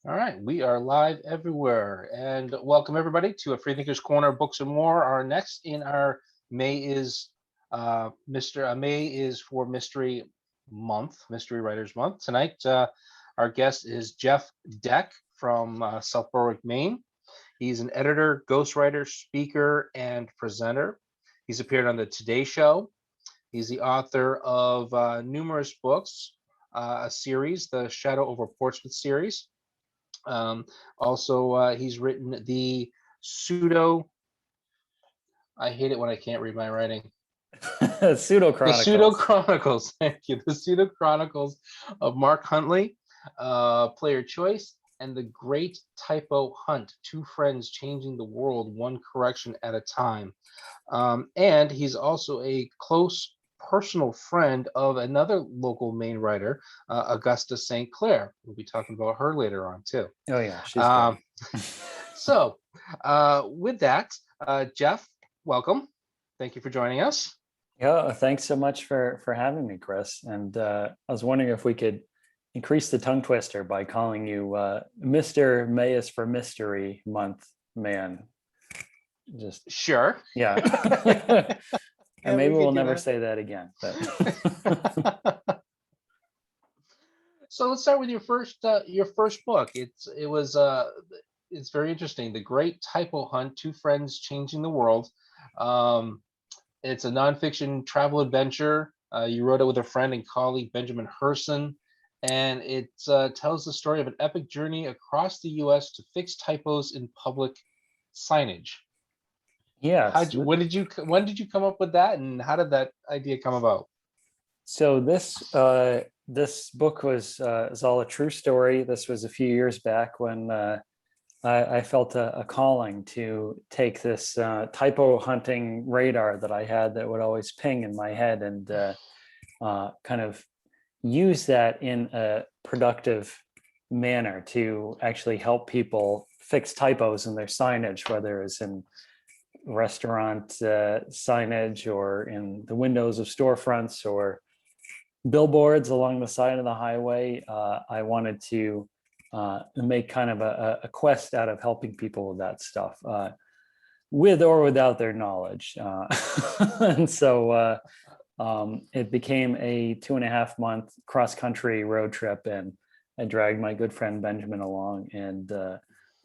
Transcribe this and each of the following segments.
All right, we are live everywhere, and welcome everybody to a Free Thinkers Corner, Books and More. Our next in our May is May is for Mystery Month, Mystery Writers Month. Tonight, our guest is Jeff Deck from South Berwick, Maine. He's an editor, ghostwriter, speaker, and presenter. He's appeared on the Today Show. He's the author of numerous books, a series, the Shadow Over Portsmouth series. Also, he's written the pseudo. I hate it when I can't read my writing. Pseudo The pseudo Chronicles. chronicles. Thank you. The pseudo chronicles of Mark Huntley, Player Choice, and the Great Typo Hunt. Two friends changing the world, one correction at a time. And he's also a close personal friend of another local Maine writer, Augusta St. Clair. We'll be talking about her later on too. Oh yeah, she's great. Um, so, with that, Jeff, welcome. Thank you for joining us. Yeah, thanks so much for having me, Chris. And I was wondering if we could increase the tongue twister by calling you Mr. May is for Mystery Month Man. Just Sure. yeah. Yeah, And maybe we we'll could do never that. say that again. But So let's start with your first book. It's very interesting. The Great Typo Hunt: Two Friends Changing the World. Um, it's a nonfiction travel adventure. You wrote it with a friend and colleague, Benjamin Herson, and it tells the story of an epic journey across the U.S. to fix typos in public signage. yes. When did you come up with that, and how did that idea come about? So this book was is all a true story. This was a few years back when I felt a calling to take this typo hunting radar that I had that would always ping in my head and kind of use that in a productive manner to actually help people fix typos in their signage, whether it's in restaurant signage or in the windows of storefronts or billboards along the side of the highway. I wanted to make kind of a quest out of helping people with that stuff, with or without their knowledge. And so it became a 2.5-month cross-country road trip, and I dragged my good friend Benjamin along, and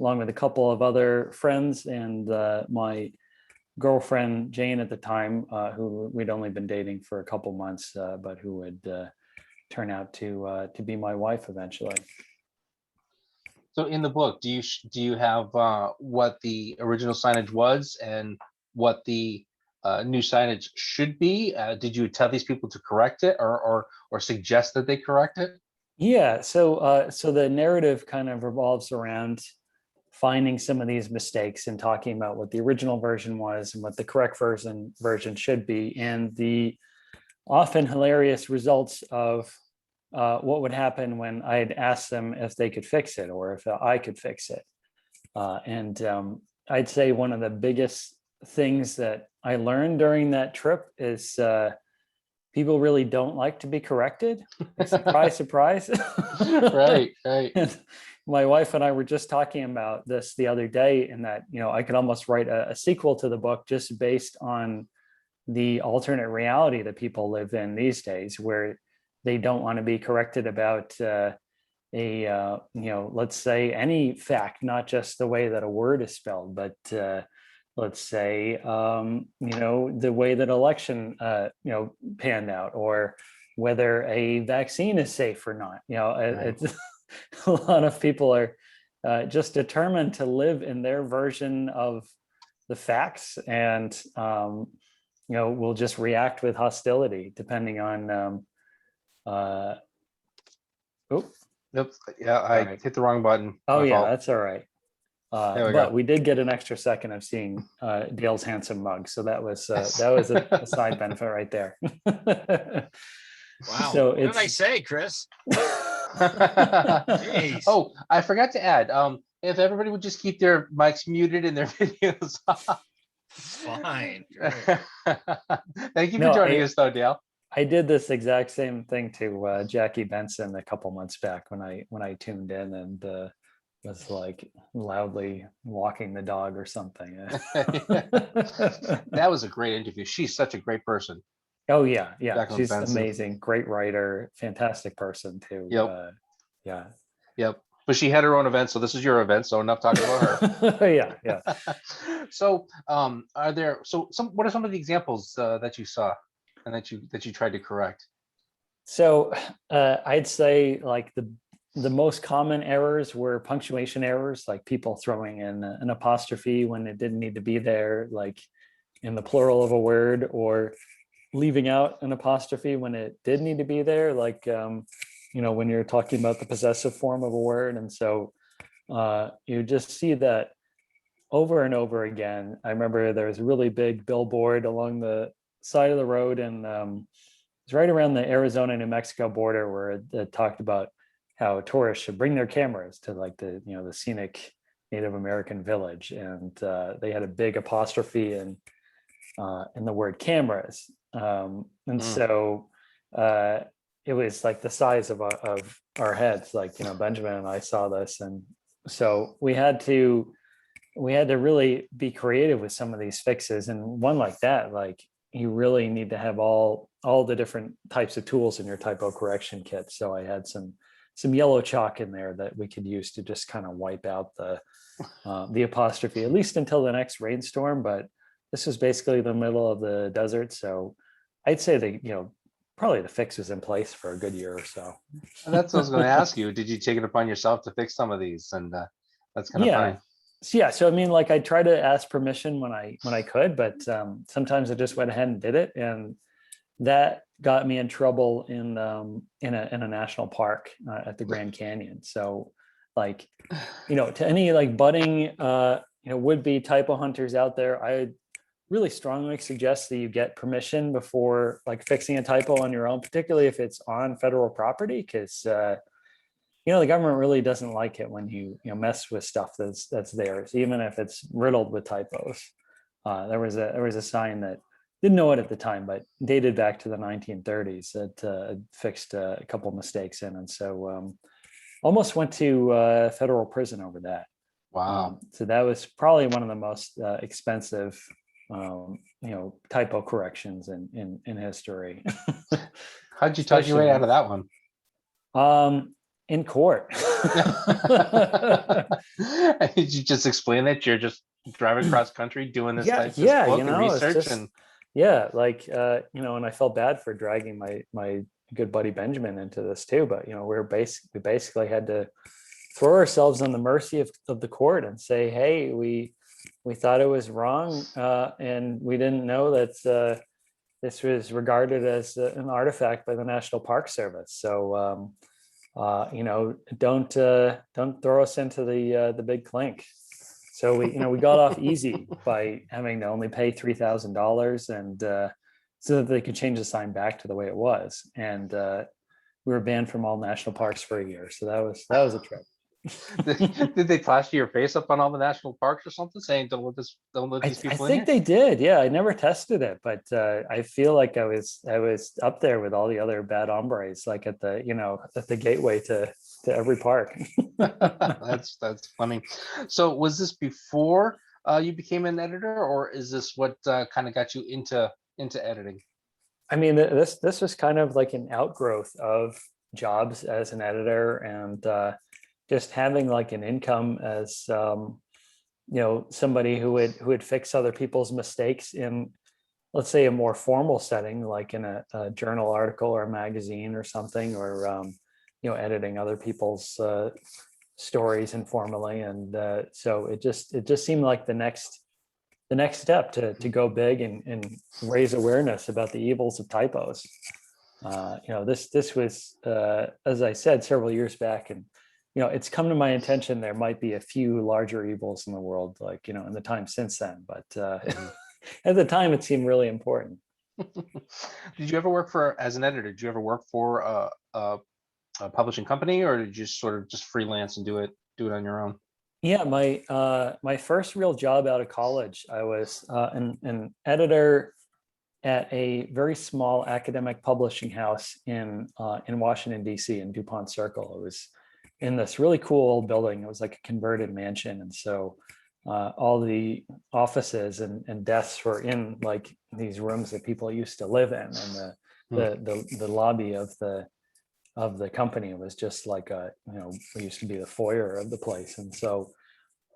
along with a couple of other friends and my girlfriend Jane at the time, who we'd only been dating for a couple months, but who would turn out to be my wife eventually. So in the book, do you have what the original signage was and what the new signage should be? Did you tell these people to correct it, or suggest that they correct it? Yeah, so the narrative kind of revolves around finding some of these mistakes and talking about what the original version was and what the correct version should be, and the often hilarious results of what would happen when I'd ask them if they could fix it or if I could fix it. And I'd say one of the biggest things that I learned during that trip is people really don't like to be corrected. Surprise, surprise. Right, right. And my wife and I were just talking about this the other day, in that, I could almost write a sequel to the book just based on the alternate reality that people live in these days, where they don't want to be corrected about let's say any fact, not just the way that a word is spelled, but let's say the way that election panned out, or whether a vaccine is safe or not. Right. It's a lot of people are just determined to live in their version of the facts, and will just react with hostility depending on oh, Nope. Yeah, I right. hit the wrong button. Oh My yeah, fault. that's all right. There we But go. we did get an extra second of seeing Dale's handsome mug, so that was a side benefit right there. Wow. So What did I it's say, Chris? Jeez. Oh, I forgot to add. If everybody would just keep their mics muted and their videos off. Fine. Thank you for No, joining us, though, Dale. I did this exact same thing to Jackie Benson a couple months back when I tuned in, and was like loudly walking the dog or something. That was a great interview. She's such a great person. Oh yeah, yeah. Jacqueline She's Benson. amazing, great writer, fantastic person too. Yep. Yeah. Yep. But she had her own event, so this is your event, so enough talking about her. Yeah. So, what are some of the examples that you saw and that you tried to correct? So I'd say like the most common errors were punctuation errors, like people throwing in an apostrophe when it didn't need to be there, like in the plural of a word, or leaving out an apostrophe when it did need to be there, like when you're talking about the possessive form of a word. And so you just see that over and over again. I remember there was a really big billboard along the side of the road, and it's right around the Arizona New Mexico border, where it talked about how tourists should bring their cameras to like the scenic Native American village, and they had a big apostrophe in the word cameras, and so it was like the size of our heads. Like Benjamin and I saw this, and so we had to really be creative with some of these fixes. And one like that, like you really need to have all the different types of tools in your typo correction kit. So I had some yellow chalk in there that we could use to just kind of wipe out the apostrophe, at least until the next rainstorm. But this was basically the middle of the desert, so I'd say that probably the fix was in place for a good year or so. And that's what I was going to ask you. Did you take it upon yourself to fix some of these? And that's kind of funny. So I mean, like I try to ask permission when I could, but sometimes I just went ahead and did it, and that got me in trouble in a national park at the Grand Canyon. So like to any like budding would-be typo hunters out there, I really strongly suggest that you get permission before like fixing a typo on your own, particularly if it's on federal property, because the government really doesn't like it when you mess with stuff that's theirs, even if it's riddled with typos. There was a sign that didn't know it at the time, but dated back to the 1930s, that fixed a couple of mistakes in, and so almost went to federal prison over that. Wow. So that was probably one of the most expensive typo corrections in history. How'd you talk your way out of that one? In court. Did you just explain that you're just driving cross country doing this book and research? And I felt bad for dragging my good buddy Benjamin into this too, but we basically had to throw ourselves on the mercy of the court and say, hey, we thought it was wrong, and we didn't know that this was regarded as an artifact by the National Park Service. So don't throw us into the big clink. So we got off easy by having to only pay $3,000, and so that they could change the sign back to the way it was. And we were banned from all national parks for a year. So that was a trip. Did they plaster your face up on all the national parks or something, saying don't let these people in? I think they did. Yeah, I never tested it, but I feel like I was up there with all the other bad hombres, like at the gateway to every park. That's funny. So was this before you became an editor, or is this what kind of got you into editing? I mean, this was kind of like an outgrowth of jobs as an editor, and just having like an income as somebody who would fix other people's mistakes in, let's say, a more formal setting, like in a journal article or a magazine or something, or editing other people's stories informally. And so it just seemed like the next step to go big and raise awareness about the evils of typos. This was, as I said, several years back, and it's come to my attention there might be a few larger evils in the world, like in the time since then, but at the time it seemed really important. Did you ever work as an editor? Did you ever work for a publishing company, or did you just sort of just freelance and do it on your own? Yeah, my first real job out of college, I was an editor at a very small academic publishing house in Washington, D.C., in DuPont Circle. It in this really cool old building. It was like a converted mansion. And so all the offices and desks were in like these rooms that people used to live in. And the lobby of the company was just like it used to be the foyer of the place. And so,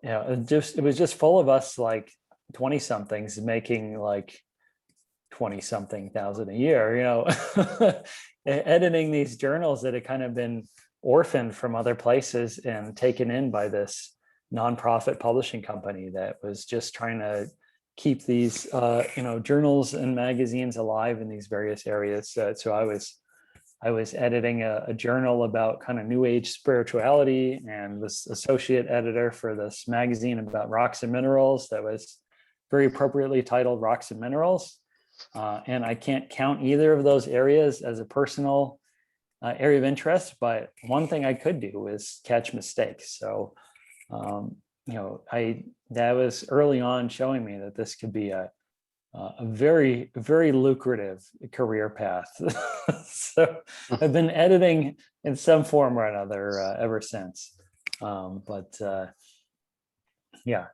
it was just full of us like 20 somethings making like 20 something thousand a year, editing these journals that had kind of been orphaned from other places and taken in by this nonprofit publishing company that was just trying to keep these journals and magazines alive in these various areas. So I was editing a journal about kind of new age spirituality, and was associate editor for this magazine about rocks and minerals that was very appropriately titled Rocks and Minerals. And I can't count either of those areas as a personal area of interest, but one thing I could do is catch mistakes. So, that was early on showing me that this could be a very, very lucrative career path. So I've been editing in some form or another ever since.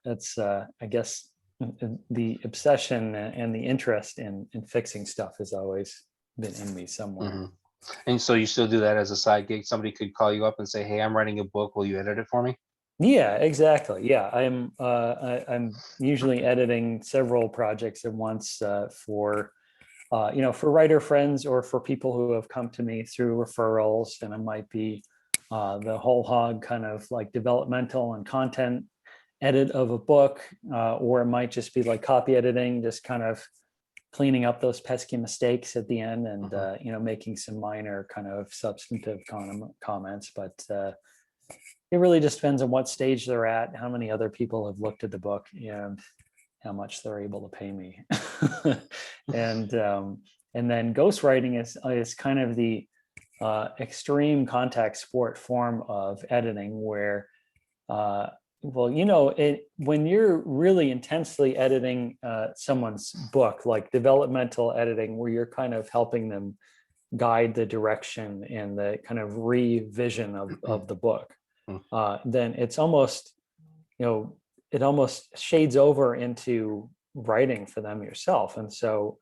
It's I guess the obsession and the interest in fixing stuff has always been in me somewhere. Mhm. And so you still do that as a side gig? Somebody could call you up and say, "Hey, I'm writing a book. Will you edit it for me?" Yeah, exactly. Yeah, I'm usually editing several projects at once for writer friends or for people who have come to me through referrals, and it might be the whole hog kind of like developmental and content edit of a book, or it might just be like copy editing, just kind of cleaning up those pesky mistakes at the end and making some minor kind of substantive comments. But it really just depends on what stage they're at, how many other people have looked at the book, and how much they're able to pay me. and then ghostwriting is kind of the extreme contact sport form of editing, where when you're really intensely editing someone's book, like developmental editing, where you're kind of helping them guide the direction and the kind of revision of the book, then it's almost, it almost shades over into writing for them yourself. And so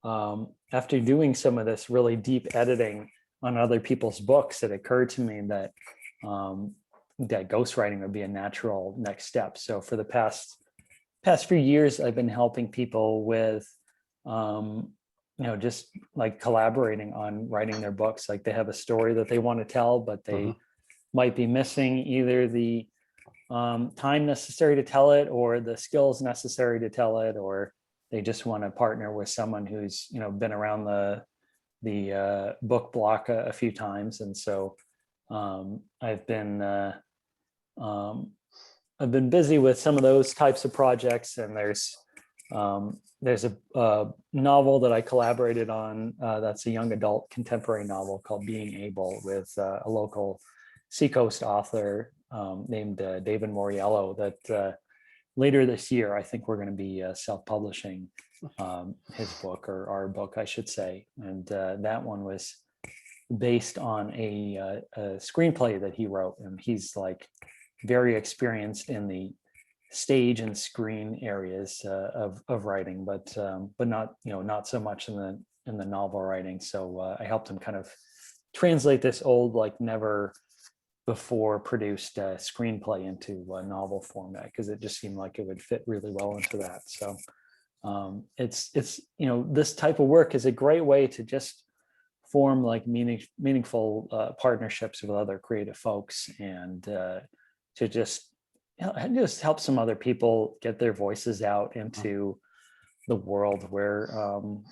after doing some of this really deep editing on other people's books, it occurred to me that that ghostwriting would be a natural next step. So for the past few years, I've been helping people with just like collaborating on writing their books. Like they have a story that they want to tell, but they might be missing either the time necessary to tell it or the skills necessary to tell it, or they just want to partner with someone who's been around the book block a few times. And so I've been busy with some of those types of projects. And there's a novel that I collaborated on that's a young adult contemporary novel called Being Able, with a local Seacoast author named David Moriello, that later this year I think we're going to be self-publishing his book, or our book I should say. And that one was based on a screenplay that he wrote, and he's like very experienced in the stage and screen areas of writing, but not so much in the novel writing. So I helped him kind of translate this old, like never before produced screenplay into a novel format, because it just seemed like it would fit really well into that. So it's this type of work is a great way to just form like meaningful partnerships with other creative folks, and to just help some other people get their voices out into the world where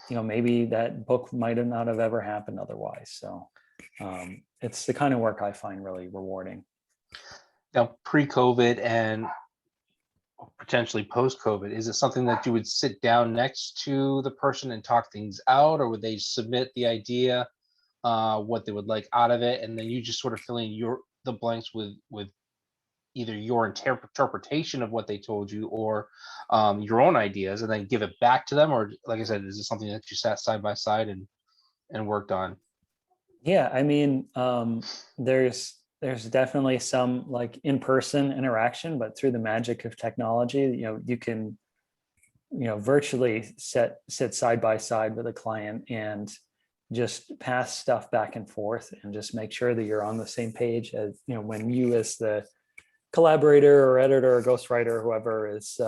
maybe that book might have not have ever happened otherwise. So it's the kind of work I find really rewarding. Now, pre-COVID and potentially post-COVID, is it something that you would sit down next to the person and talk things out, or would they submit the idea, what they would like out of it, and then you just sort of fill in the blanks with either your interpretation of what they told you, or your own ideas, and then give it back to them? Or, like I said, is it something that you sat side by side and worked on? Yeah, I mean, there's there's definitely some like in-person interaction, but through the magic of technology, you can, virtually sit side by side with a client and just pass stuff back and forth and just make sure that you're on the same page as, when you as the collaborator or editor or ghostwriter, or whoever is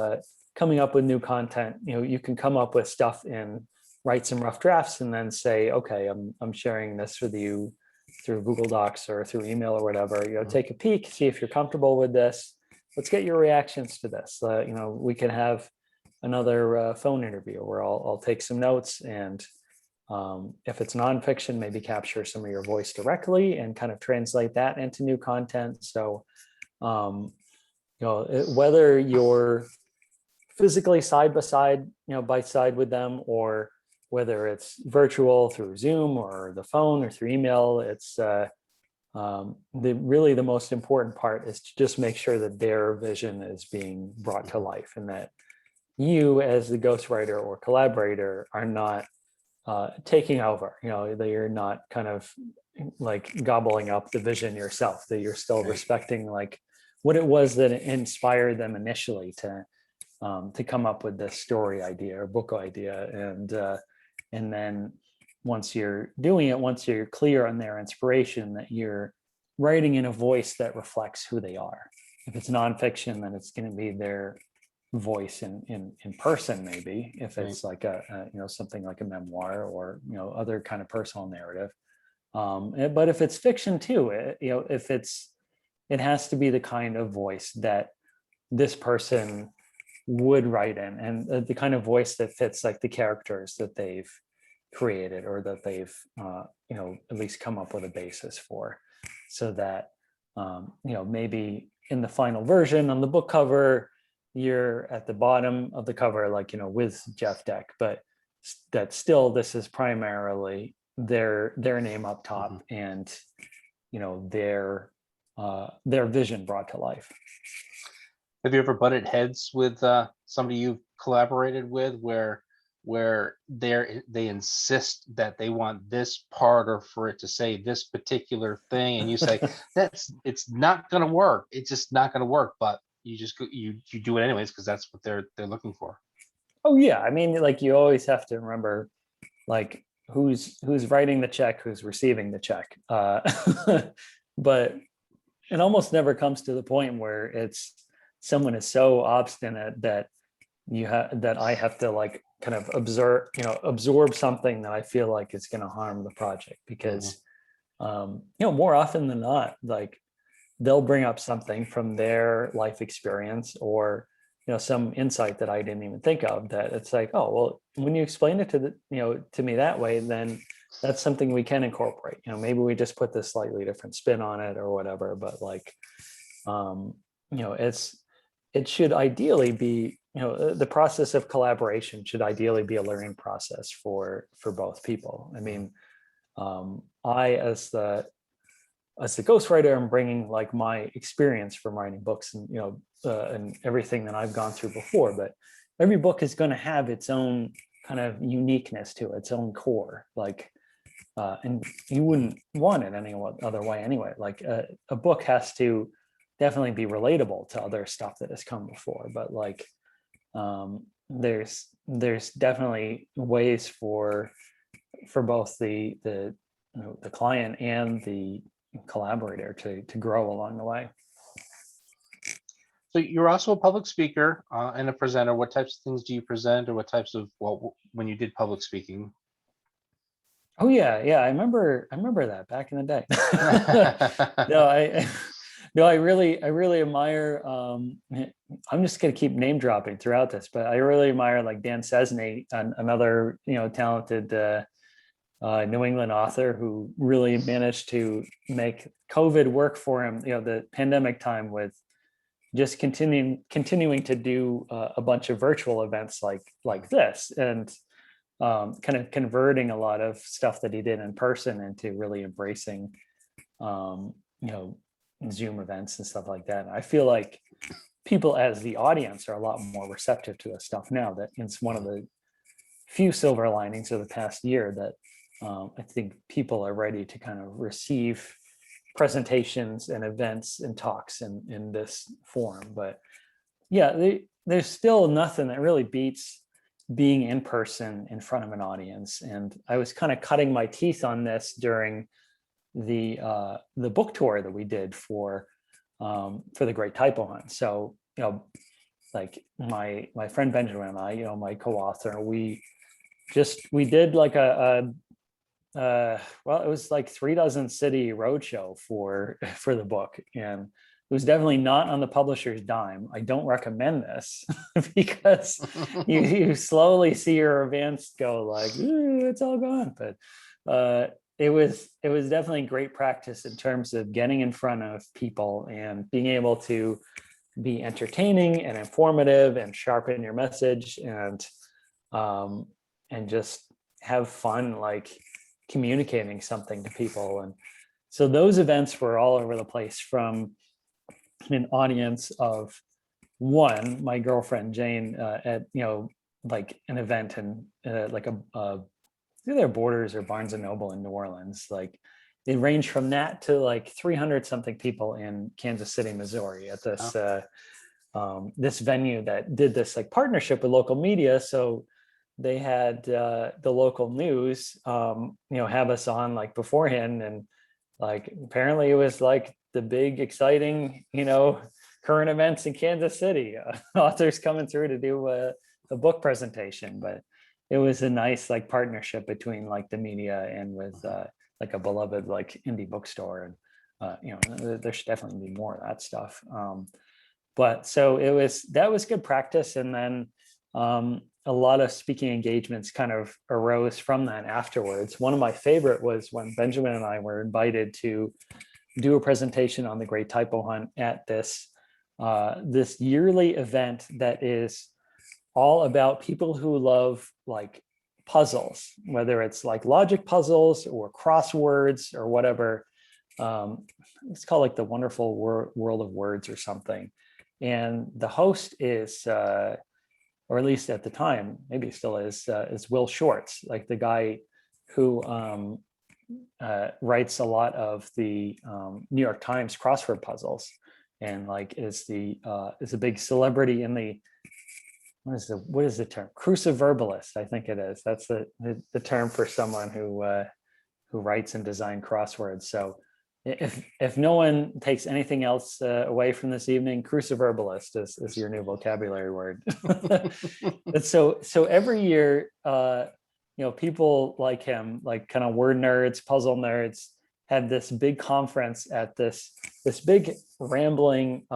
coming up with new content, you can come up with stuff and write some rough drafts and then say, okay, I'm sharing this with you through Google Docs or through email or whatever. Take a peek, see if you're comfortable with this. Let's get your reactions to this. We can have another phone interview where I'll take some notes, and if it's nonfiction, maybe capture some of your voice directly and kind of translate that into new content. So whether you're physically side by side with them, or whether it's virtual through Zoom or the phone or through email, it's really the most important part is to just make sure that their vision is being brought to life, and that you as the ghostwriter or collaborator are not taking over, that you're not kind of like gobbling up the vision yourself, that you're still respecting like what it was that inspired them initially to come up with this story idea or book idea. And then once you're doing it, once you're clear on their inspiration, that you're writing in a voice that reflects who they are. If it's nonfiction, then it's going to be their voice in person, maybe if it's like a something like a memoir or other kind of personal narrative. But if it's fiction too, it has to be the kind of voice that this person would write in, and the kind of voice that fits like the characters that they've created, or that they've at least come up with a basis for, so that maybe in the final version on the book cover, you're at the bottom of the cover, like with Jeff Deck, but that still this is primarily their name up top, and their vision brought to life. Have you ever butted heads with somebody you've collaborated with where they insist that they want this part, or for it to say this particular thing, and you say it's not going to work, it's just not going to work, but you just you do it anyways because that's what they're looking for? Oh yeah, I mean, like you always have to remember like who's writing the check, who's receiving the check, but it almost never comes to the point where it's someone is so obstinate that I have to like kind of absorb something that I feel like is going to harm the project, because more often than not, like they'll bring up something from their life experience, or some insight that I didn't even think of, that it's like, oh well, when you explain it to me that way, then that's something we can incorporate. Maybe we just put this slightly different spin on it or whatever, but like it should ideally be, the process of collaboration should ideally be a learning process for both people. I mean, I as the ghostwriter, I'm bringing like my experience from writing books and everything that I've gone through before, but every book is going to have its own kind of uniqueness to it, its own core, like and you wouldn't want it any other way anyway. Like a book has to definitely be relatable to other stuff that has come before, but like there's definitely ways for both the client and the collaborator to grow along the way. So you're also a public speaker and a presenter. What types of things do you present, or what types of, when you did public speaking? Oh yeah, I remember that back in the day. I really admire. I'm just gonna keep name dropping throughout this, but I really admire like Dan Sesney, another talented New England author who really managed to make COVID work for him. The pandemic time, with just continuing to do a bunch of virtual events like this, and kind of converting a lot of stuff that he did in person into really embracing Zoom events and stuff like that. And I feel like people as the audience are a lot more receptive to this stuff now. That it's one of the few silver linings of the past year, that I think people are ready to kind of receive presentations and events and talks in this form. But yeah, there's still nothing that really beats being in person in front of an audience. And I was kind of cutting my teeth on this during the book tour that we did for the Great Typo Hunt. So, like my friend Benjamin and I, my co-author, we did like well, it was like 36 city roadshow for the book, and it was definitely not on the publisher's dime. I don't recommend this because you slowly see your events go like, "Ooh, it's all gone." But it was definitely great practice in terms of getting in front of people and being able to be entertaining and informative and sharpen your message and just have fun, like communicating something to people. And so those events were all over the place, from an audience of one, my girlfriend Jane, at like an event in like either Borders or Barnes and Noble in New Orleans. Like it ranged from that to like 300 something people in Kansas City, Missouri, at this this venue that did this like partnership with local media. So they had the local news, have us on like beforehand, and like apparently it was like the big exciting, current events in Kansas City, authors coming through to do a book presentation. But it was a nice like partnership between like the media and with like a beloved like indie bookstore, and there should definitely be more of that stuff. But so that was good practice, and then a lot of speaking engagements kind of arose from that afterwards. One of my favorite was when Benjamin and I were invited to do a presentation on the Great Typo Hunt at this yearly event that is all about people who love like puzzles, whether it's like logic puzzles or crosswords or whatever. It's called like the Wonderful World of Words or something. And the host is, or at least at the time, maybe still is Will Shortz, like the guy who writes a lot of the New York Times crossword puzzles, and like is a big celebrity in the what is the term? Cruciverbalist, I think it is. That's the term for someone who writes and designs crosswords. So if no one takes anything else away from this evening, cruciverbalist is your new vocabulary word. But so every year, people like him, like kind of word nerds, puzzle nerds, had this big conference at this big rambling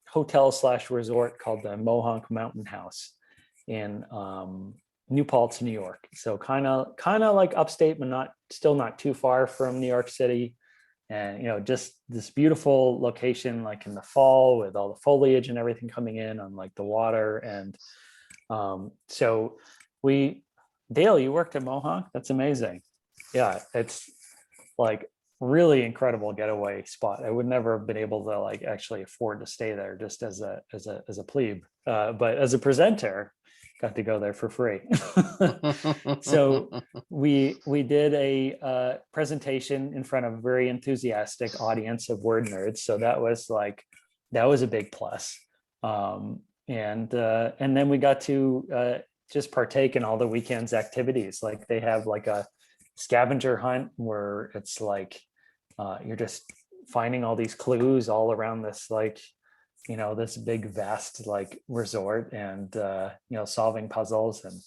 hotel/resort called the Mohonk Mountain House in New Paltz, New York. So kind of like upstate, but still not too far from New York City. And just this beautiful location, like in the fall with all the foliage and everything coming in on like the water. And so Dale, you worked at Mohonk? That's amazing. Yeah, it's like really incredible getaway spot. I would never have been able to like actually afford to stay there just as a plebe, but as a presenter, got to go there for free. So we did a presentation in front of a very enthusiastic audience of word nerds. So that was a big plus. And then we got to just partake in all the weekend's activities. Like they have like a scavenger hunt where it's like you're just finding all these clues all around this this big vast like resort, and solving puzzles, and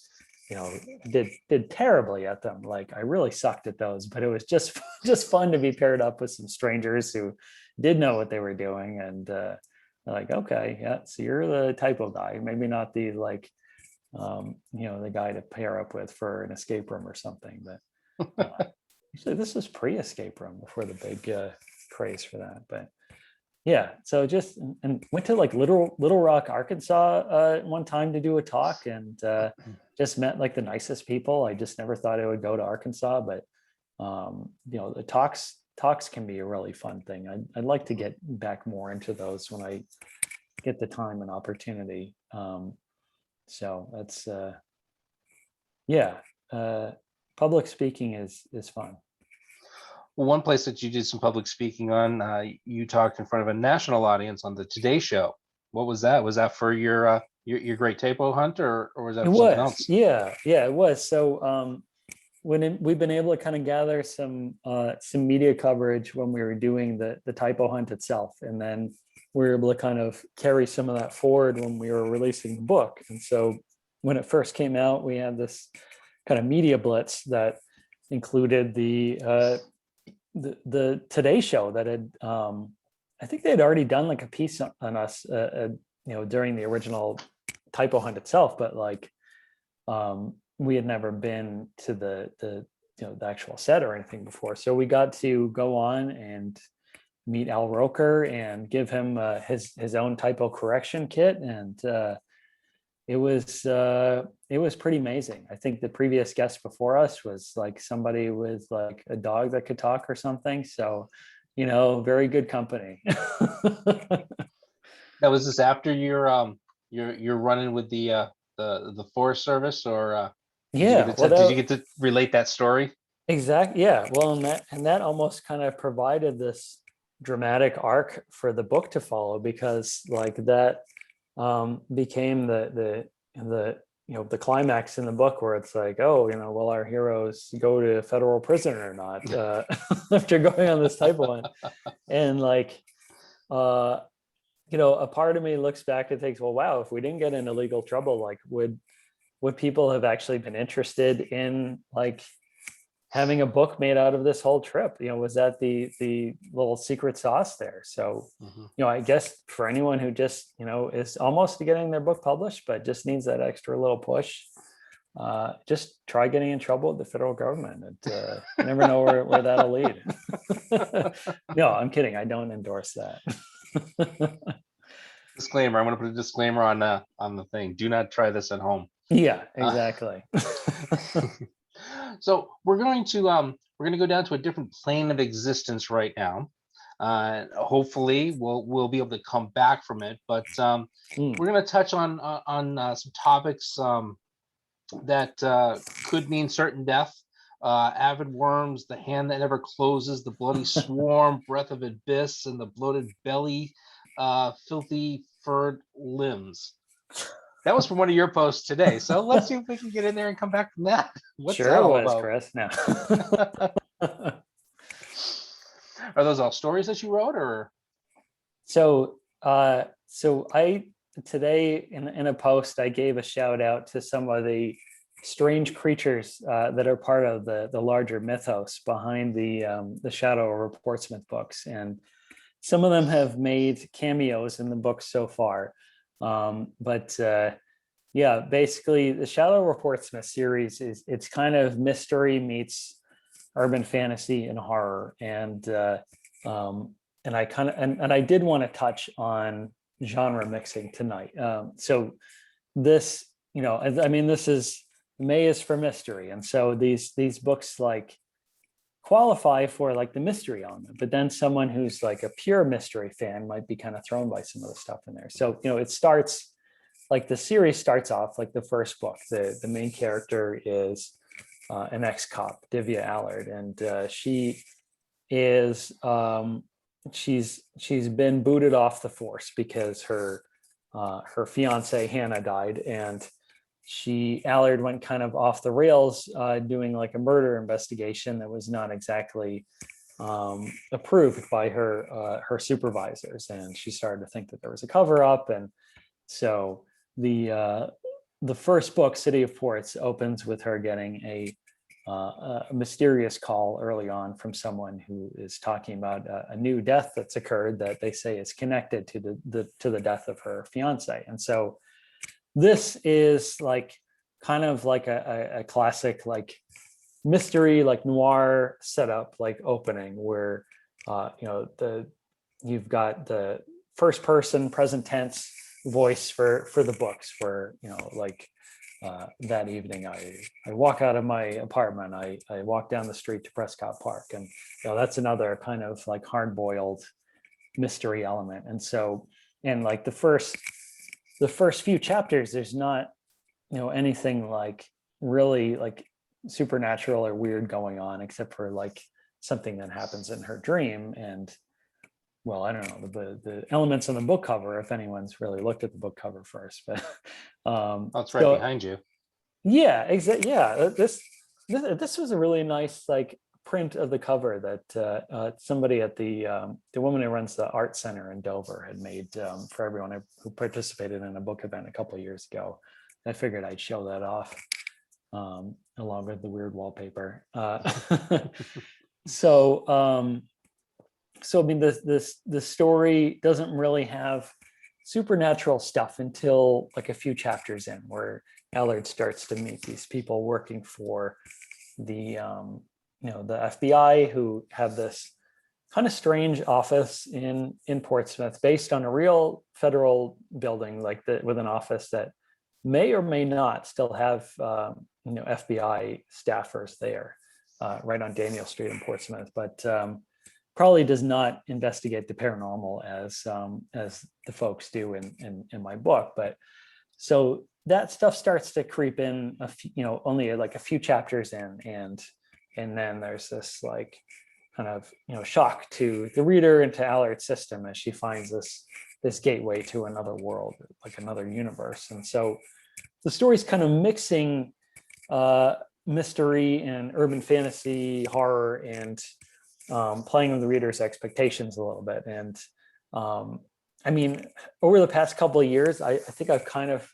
did terribly at them. Like I really sucked at those, but it was just fun to be paired up with some strangers who did know what they were doing. And they're like, okay, yeah, so you're the typo guy, maybe not the the guy to pair up with for an escape room or something. But actually this was pre-escape room, before the big craze for that. But yeah, so just and went to like Little Rock, Arkansas one time to do a talk, and just met like the nicest people. I just never thought I would go to Arkansas, but the talks can be a really fun thing. I'd like to get back more into those when I get the time and opportunity. So that's public speaking is fun. Well, one place that you did some public speaking on, you talked in front of a national audience on the Today Show. What was that? Was that for your great typo hunt, or was that It for something was, else? yeah, it was. So we've been able to kind of gather some media coverage when we were doing the typo hunt itself, and then we were able to kind of carry some of that forward when we were releasing the book. And so when it first came out, we had this kind of media blitz that included the Today Show that had I think they had already done like a piece on us during the original typo hunt itself, but like we had never been to the actual set or anything before. So we got to go on and meet Al Roker and give him his own typo correction kit, and it was pretty amazing. I think the previous guest before us was like somebody with like a dog that could talk or something. So, very good company. Now, was this after you're running with the Forest Service, or Yeah, did you get to relate that story? exactly. Yeah. Well, and that almost kind of provided this dramatic arc for the book to follow, because like that became the climax in the book, where it's like, oh, will our heroes go to federal prison or not after going on this type of one? And like a part of me looks back and thinks, well, wow, if we didn't get in illegal trouble, like would people have actually been interested in like having a book made out of this whole trip? Was that the little secret sauce there? So I guess for anyone who just is almost getting their book published but just needs that extra little push, just try getting in trouble with the federal government. And you never know where that'll lead. No, I'm kidding, I don't endorse that. Disclaimer, I'm going to put a disclaimer on the thing. Do not try this at home. Yeah, exactly. So we're going to go down to a different plane of existence right now. Hopefully we'll be able to come back from it, but we're going to touch on some topics that could mean certain death. Avid worms, the hand that never closes, the bloody swarm, breath of abyss, and the bloated belly, filthy furred limbs. That was from one of your posts today. So let's see if we can get in there and come back from that. What's sure that it all was, about? Chris. No. Are those all stories that you wrote, or? So I today in a post, I gave a shout out to some of the strange creatures that are part of the larger mythos behind the Shadow Over Portsmouth books, and some of them have made cameos in the book so far. But yeah, basically the Shadow Over Portsmouth series it's kind of mystery meets urban fantasy and horror, and I kind of and I did want to touch on genre mixing tonight. So this, I mean, this is May is for mystery, and so these books like qualify for like the mystery element, but then someone who's like a pure mystery fan might be kind of thrown by some of the stuff in there. So it starts like the series starts off like the first book. The main character is an ex-cop, Divya Allard, and she is she's been booted off the force because her fiance Hannah died, and Allard went kind of off the rails doing like a murder investigation that was not exactly approved by her supervisors, and she started to think that there was a cover-up. And so the first book, City of Ports, opens with her getting a mysterious call early on from someone who is talking about a new death that's occurred that they say is connected to the death of her fiance. And so this is like kind of like a classic like mystery, like noir setup, like opening where you've got the first person present tense voice for the books, where like that evening I walk out of my apartment, I walk down the street to Prescott Park, and that's another kind of like hard-boiled mystery element. And so, and like the first few chapters, there's not anything like really like supernatural or weird going on, except for like something that happens in her dream. And well, I don't know the elements on the book cover, if anyone's really looked at the book cover first, but Oh, it's right so behind you. yeah, exactly. Yeah, this was a really nice like print of the cover that somebody at the woman who runs the art center in Dover had made for everyone who participated in a book event a couple of years ago. I figured I'd show that off along with the weird wallpaper. So I mean, the story doesn't really have supernatural stuff until like a few chapters in, where Allard starts to meet these people working for the the FBI, who have this kind of strange office in Portsmouth based on a real federal building, like with an office that may or may not still have FBI staffers there, right on Daniel Street in Portsmouth, but probably does not investigate the paranormal as the folks do in my book. But so that stuff starts to creep in only like a few chapters in, and then there's this like kind of shock to the reader and to Allard's system as she finds this gateway to another world, like another universe. And so the story's kind of mixing mystery and urban fantasy, horror, and playing with the reader's expectations a little bit. And I mean, over the past couple of years, I think I've kind of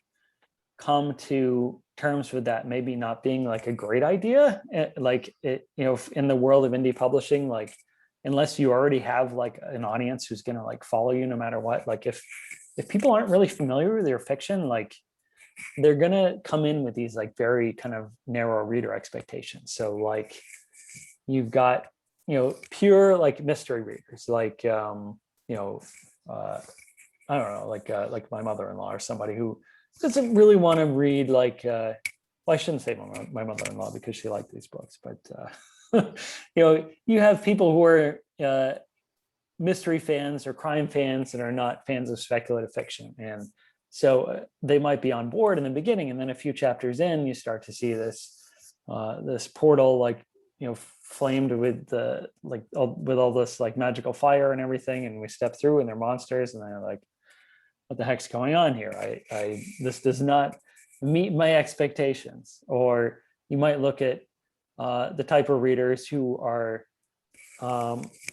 come to terms with that maybe not being like a great idea. Like it, in the world of indie publishing, like unless you already have like an audience who's going to like follow you no matter what, like if people aren't really familiar with your fiction, like they're going to come in with these like very kind of narrow reader expectations. So like you've got pure like mystery readers, like I don't know, like my mother-in-law or somebody who doesn't really want to read like well, I shouldn't say my mother-in-law because she liked these books, but you have people who are mystery fans or crime fans and are not fans of speculative fiction, and so they might be on board in the beginning, and then a few chapters in you start to see this portal like flamed with with all this like magical fire and everything, and we step through and they're monsters, and they're like, what the heck's going on here? This does not meet my expectations. Or you might look at the type of readers who are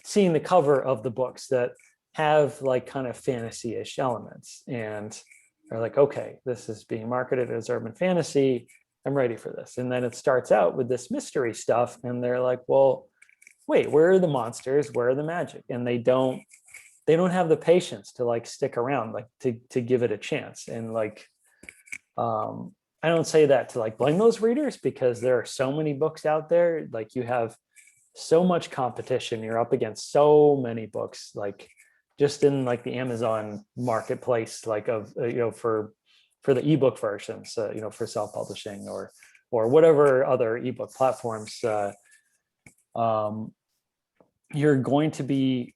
seeing the cover of the books that have like kind of fantasy-ish elements, and they're like, okay, this is being marketed as urban fantasy, I'm ready for this. And then it starts out with this mystery stuff, and they're like, well, wait, where are the monsters? Where are the magic? And they don't have the patience to like stick around, like to give it a chance. And like I don't say that to like blame those readers, because there are so many books out there. Like you have so much competition, you're up against so many books, like just in like the Amazon marketplace, like of for the ebook versions, for self-publishing or whatever other ebook platforms, you're going to be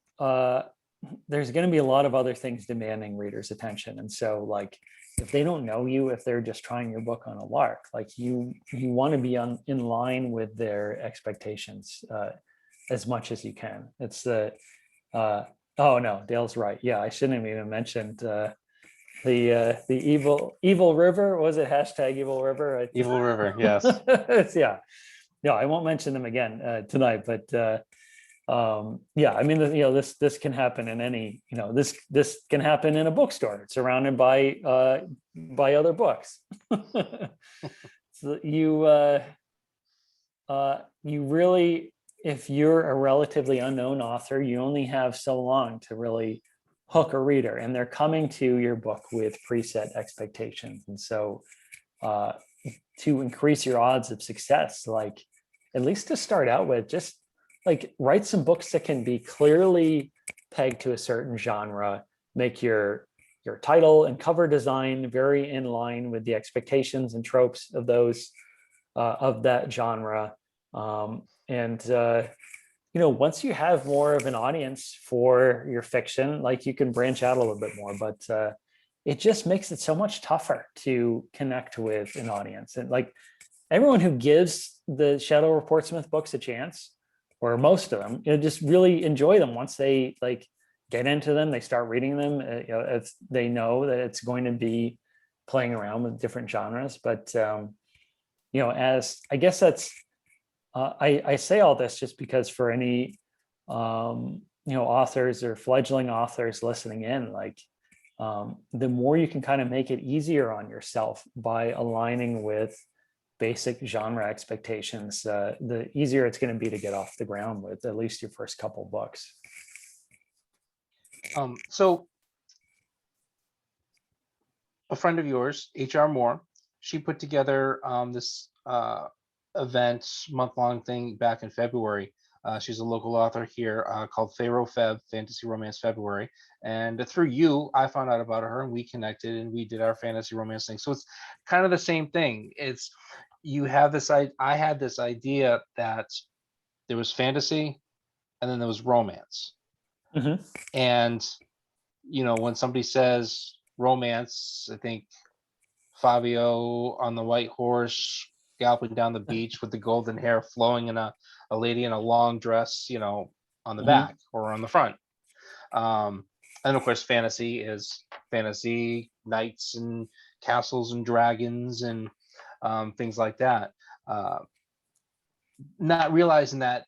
there's going to be a lot of other things demanding readers' attention. And so like if they don't know you, if they're just trying your book on a lark, like you want to be in line with their expectations as much as you can. It's the oh no, Dale's right. Yeah, I shouldn't have even mentioned the evil river. Was it #evil river? Evil River, yes. Yeah, I won't mention them again tonight, but yeah, I mean, this can happen in any, this can happen in a bookstore surrounded by other books. So you really, if you're a relatively unknown author, you only have so long to really hook a reader, and they're coming to your book with preset expectations. And so to increase your odds of success, like at least to start out with, just like write some books that can be clearly pegged to a certain genre, make your title and cover design very in line with the expectations and tropes of those of that genre. Once you have more of an audience for your fiction, like you can branch out a little bit more, but it just makes it so much tougher to connect with an audience. And like everyone who gives the Shadow Over Portsmouth books a chance, or most of them, just really enjoy them once they like get into them, they start reading them. It's, they know that it's going to be playing around with different genres. But as I guess that's I say all this just because for any authors or fledgling authors listening in, like the more you can kind of make it easier on yourself by aligning with basic genre expectations, the easier it's going to be to get off the ground with at least your first couple books. So a friend of yours, H.R. Moore, she put together this event, month-long thing back in February. She's a local author here called Pharaoh Feb, Fantasy Romance February. And through you, I found out about her and we connected and we did our fantasy romance thing. So it's kind of the same thing. It's, you have this, I had this idea that there was fantasy and then there was romance. Mm-hmm. And, when somebody says romance, I think Fabio on the white horse, galloping down the beach with the golden hair flowing, and a lady in a long dress, on the back or on the front. And of course, fantasy is fantasy, knights and castles and dragons and things like that. Not realizing that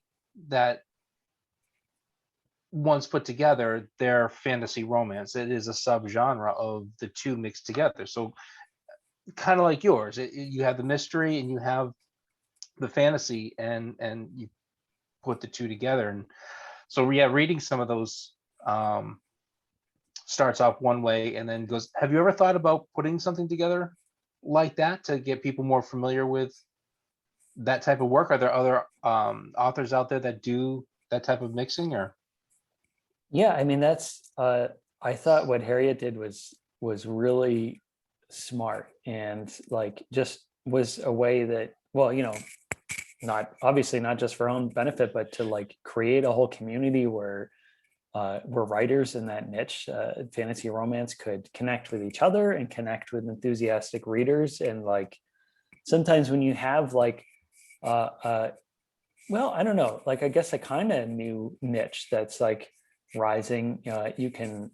once put together, they're fantasy romance. It is a subgenre of the two mixed together. So kind of like yours, you have the mystery and you have the fantasy, and you put the two together. And so reading some of those starts off one way and then goes. Have you ever thought about putting something together like that to get people more familiar with that type of work? Are there other authors out there that do that type of mixing? Or Yeah, I mean, that's I thought what Harriet did was really smart, and like just was a way that, well, not obviously not just for own benefit, but to like create a whole community where writers in that niche, fantasy romance, could connect with each other and connect with enthusiastic readers. And like sometimes when you have like well, I don't know, like I guess a kind of new niche that's like rising, you can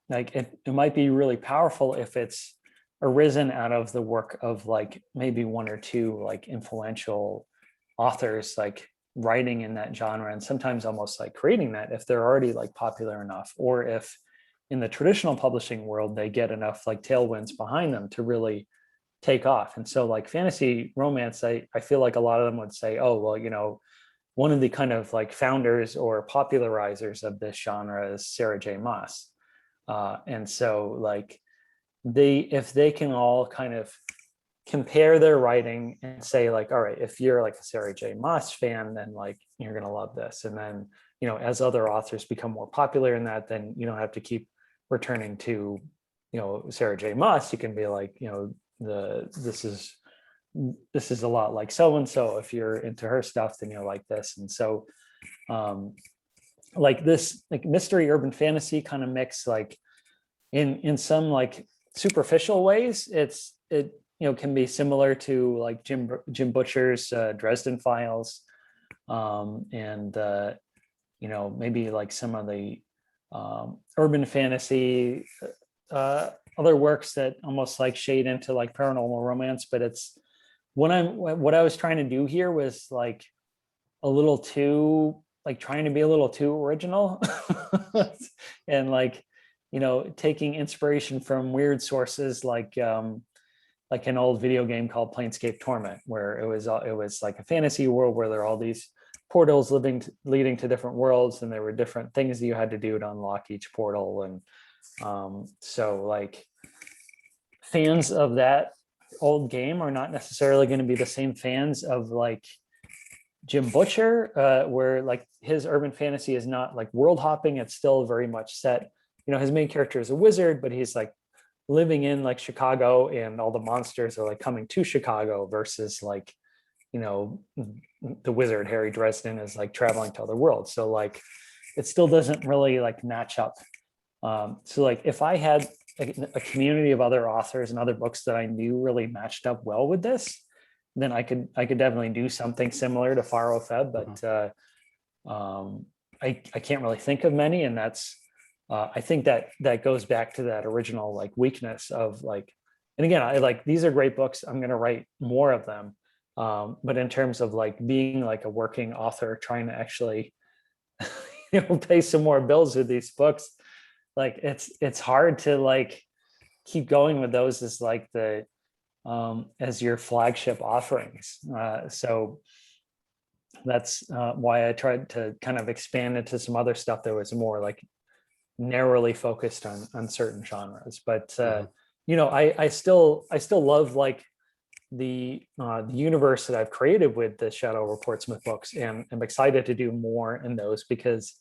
like it might be really powerful if it's arisen out of the work of like maybe one or two like influential authors like writing in that genre, and sometimes almost like creating that if they're already like popular enough, or if in the traditional publishing world they get enough like tailwinds behind them to really take off. And so like fantasy romance, I feel like a lot of them would say, oh well, one of the kind of like founders or popularizers of this genre is Sarah J. Maas. And so like if they can all kind of compare their writing and say like, all right, if you're like a Sarah J. Maas fan, then like you're going to love this. And then, as other authors become more popular in that, then you don't have to keep returning to, Sarah J. Maas. You can be like, this is a lot like so-and-so. If you're into her stuff, then you'll like this. And so like this like mystery urban fantasy kind of mix, like in some like superficial ways, it can be similar to like Jim Butcher's Dresden Files, and maybe like some of the urban fantasy other works that almost like shade into like paranormal romance. But it's what I was trying to do here was like a little too like trying to be a little too original and like taking inspiration from weird sources like an old video game called Planescape Torment, where it was like a fantasy world where there are all these portals leading to different worlds, and there were different things that you had to do to unlock each portal. And so like fans of that old game are not necessarily going to be the same fans of like Jim Butcher, where like his urban fantasy is not like world hopping. It's still very much set. His main character is a wizard, but he's like living in like Chicago, and all the monsters are like coming to Chicago, versus like, the wizard Harry Dresden is like traveling to other worlds. So like it still doesn't really like match up. So like if I had a community of other authors and other books that I knew really matched up well with this, then I could definitely do something similar to Faro Feb, but I can't really think of many, and that's I think that goes back to that original like weakness of like, and again, I like, these are great books. I'm going to write more of them. But in terms of like being like a working author, trying to actually, pay some more bills with these books, like it's hard to like keep going with those as like the as your flagship offerings. So that's why I tried to kind of expand into some other stuff that was more like narrowly focused on certain genres. But I still love like the universe that I've created with the Shadow Over Portsmouth books, and I'm excited to do more in those because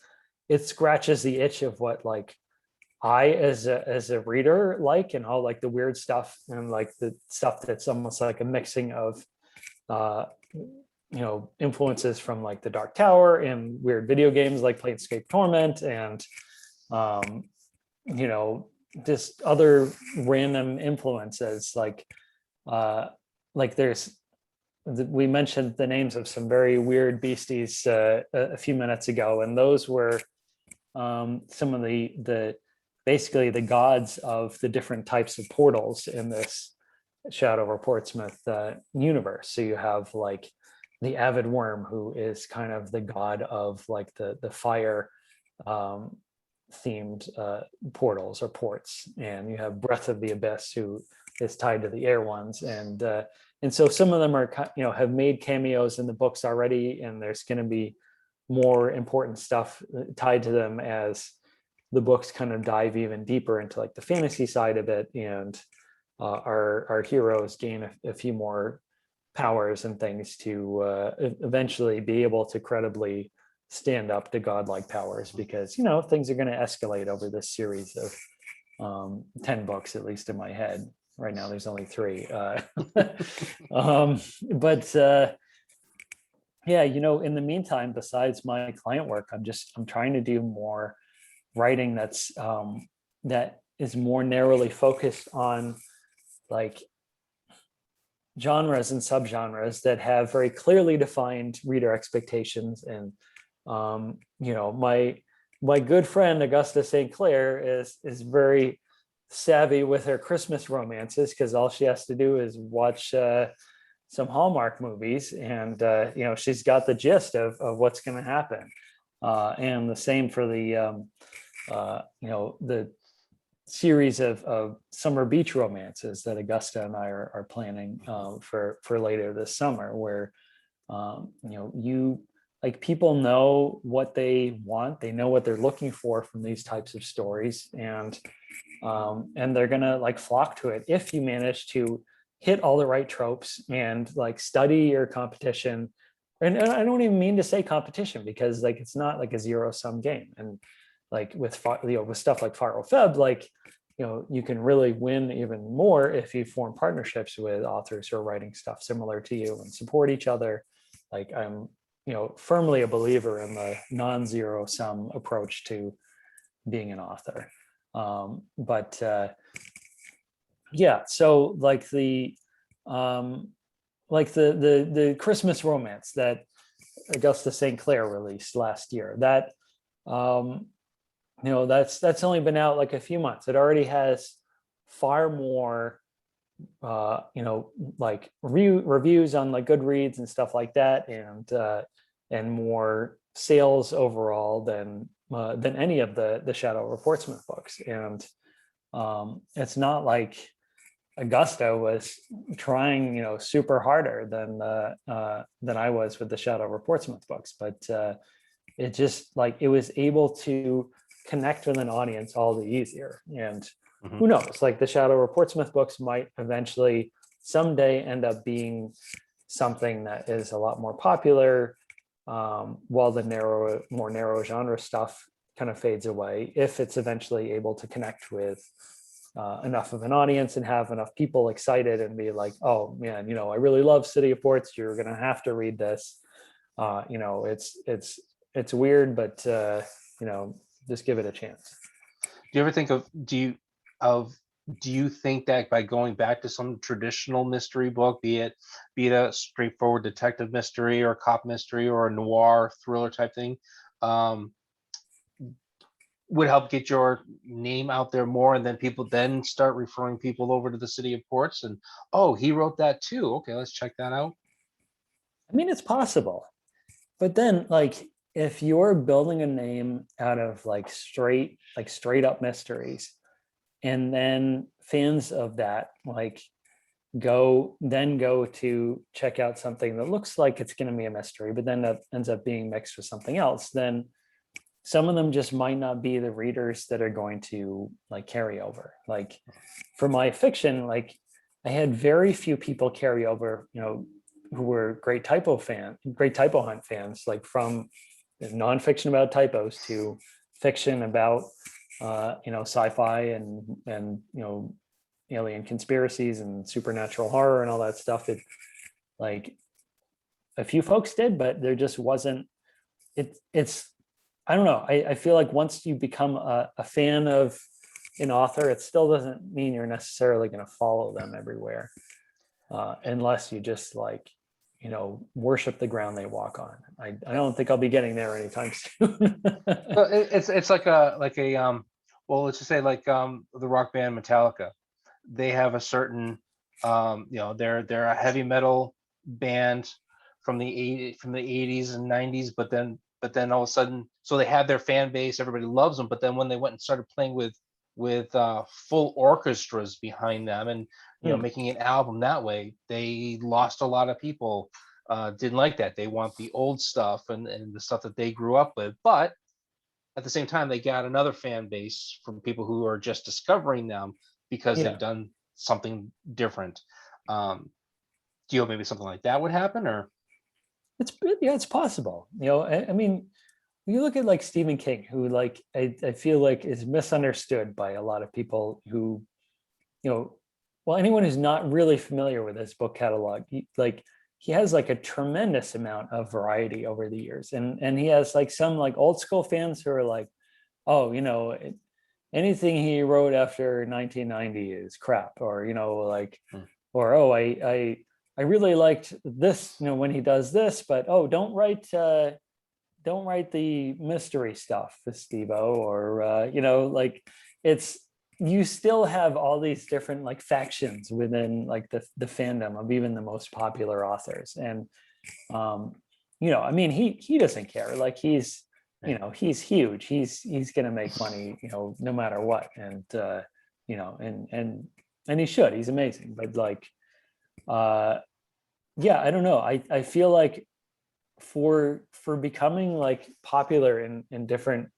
it scratches the itch of what like I as a reader like, and all like the weird stuff and like the stuff that's almost like a mixing of influences from like the Dark Tower and weird video games like Planescape Torment and just other random influences like there's we mentioned the names of some very weird beasties a few minutes ago, and those were some of the basically the gods of the different types of portals in this Shadow Over Portsmouth universe. So you have like the Avid Worm, who is kind of the god of like the fire themed portals or ports, and you have Breath of the Abyss, who is tied to the air ones, and so some of them are have made cameos in the books already, and there's going to be more important stuff tied to them as the books kind of dive even deeper into like the fantasy side of it, and our heroes gain a few more powers and things to eventually be able to credibly stand up to godlike powers, because things are going to escalate over this series of 10 books, at least in my head. Right now there's only 3 but in the meantime, besides my client work, I'm trying to do more writing that's that is more narrowly focused on like genres and subgenres that have very clearly defined reader expectations. And my good friend Augusta St. Clair is very savvy with her Christmas romances, because all she has to do is watch some Hallmark movies, and she's got the gist of what's going to happen. And the same for the series of summer beach romances that Augusta and I are planning for later this summer, where people know what they want, they know what they're looking for from these types of stories, and they're gonna like flock to it if you manage to hit all the right tropes and like study your competition. And I don't even mean to say competition, because like it's not like a zero-sum game. And like with stuff like Faro Feb, like you can really win even more if you form partnerships with authors who are writing stuff similar to you and support each other. Like I'm firmly a believer in the non-zero-sum approach to being an author. So like the Christmas romance that Augusta St. Clair released last year, that that's only been out like a few months. It already has far more reviews on like Goodreads and stuff like that, and more sales overall than any of the Shadow Over Portsmouth books. And it's not like Augusta was trying super harder than I was with the Shadow Over Portsmouth books, but it just like it was able to connect with an audience all the easier. And who knows, like the Shadow Over Portsmouth books might eventually someday end up being something that is a lot more popular, while the more narrow genre stuff kind of fades away, if it's eventually able to connect with enough of an audience and have enough people excited and be like, oh man, I really love City of Ports, you're gonna have to read this. It's weird, but just give it a chance. Do you ever think of do you think that by going back to some traditional mystery book, be it a straightforward detective mystery or cop mystery or a noir thriller type thing, um, would help get your name out there more, and then people then start referring people over to the city of Ports, and oh, he wrote that too. Okay, let's check that out. I mean, it's possible, but then like if you're building a name out of like straight up mysteries, and then fans of that like go to check out something that looks like it's going to be a mystery, but then that ends up being mixed with something else, then some of them just might not be the readers that are going to like carry over. Like for my fiction, like I had very few people carry over, who were great typo hunt fans, like from nonfiction about typos to fiction about sci-fi and alien conspiracies and supernatural horror and all that stuff. It like a few folks did, but there just wasn't it's I don't know. I feel like once you become a fan of an author, it still doesn't mean you're necessarily going to follow them everywhere, unless you just like, worship the ground they walk on. I don't think I'll be getting there anytime soon. Well, it's like a well, let's just say like the rock band Metallica. They have a certain they're a heavy metal band from the 80s and 90s, but then all of a sudden, so they have their fan base, everybody loves them, but then when they went and started playing with full orchestras behind them, and Hmm. making an album that way, they lost a lot of people. Didn't like that. They want the old stuff and the stuff that they grew up with, but at the same time, they got another fan base from people who are just discovering them because they've Yeah, done something different. Um, do you know maybe something like that would happen, or it's possible. I mean, you look at like Stephen King, who like I feel like is misunderstood by a lot of people who, you know, well, anyone who's not really familiar with his book catalog, he has like a tremendous amount of variety over the years, and he has like some like old school fans who are like, oh, anything he wrote after 1990 is crap, or like, Hmm. or oh, I really liked this, when he does this, but oh, don't write the mystery stuff, Steve-O, or like it's you still have all these different like factions within like the fandom of even the most popular authors. And I mean, he doesn't care. Like he's huge. He's gonna make money, no matter what. And and he should. He's amazing. But like yeah, I don't know. I feel like for becoming like popular in different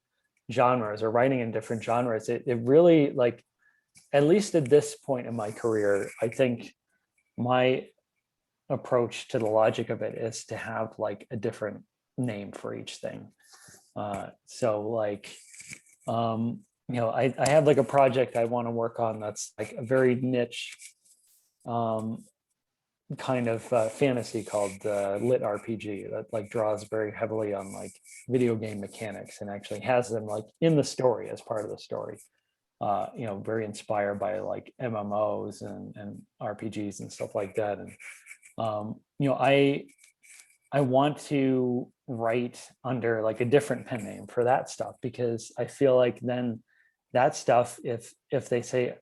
genres or writing in different genres, it really like, at least at this point in my career, I think my approach to the logic of it is to have like a different name for each thing. So like I have like a project I want to work on that's like a very niche kind of fantasy called lit RPG that like draws very heavily on like video game mechanics and actually has them like in the story as part of the story. Very inspired by like MMOs and RPGs and stuff like that. And I want to write under like a different pen name for that stuff, because I feel like then that stuff, if they see,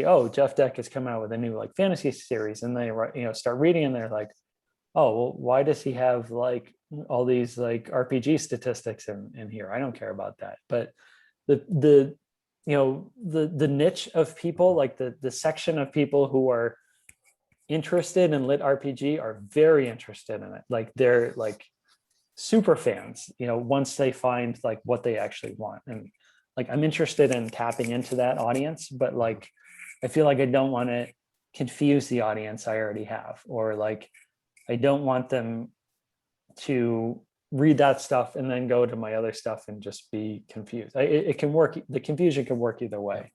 oh, Jeff Deck has come out with a new like fantasy series, and they start reading and they're like, oh, well, why does he have like all these like RPG statistics in here? I don't care about that. But the the niche of people, like the section of people who are interested in lit RPG are very interested in it. Like they're like super fans, once they find like what they actually want. And like I'm interested in tapping into that audience, but like I feel like I don't want to confuse the audience I already have, or like I don't want them to read that stuff and then go to my other stuff and just be confused. It can work. The confusion can work either way.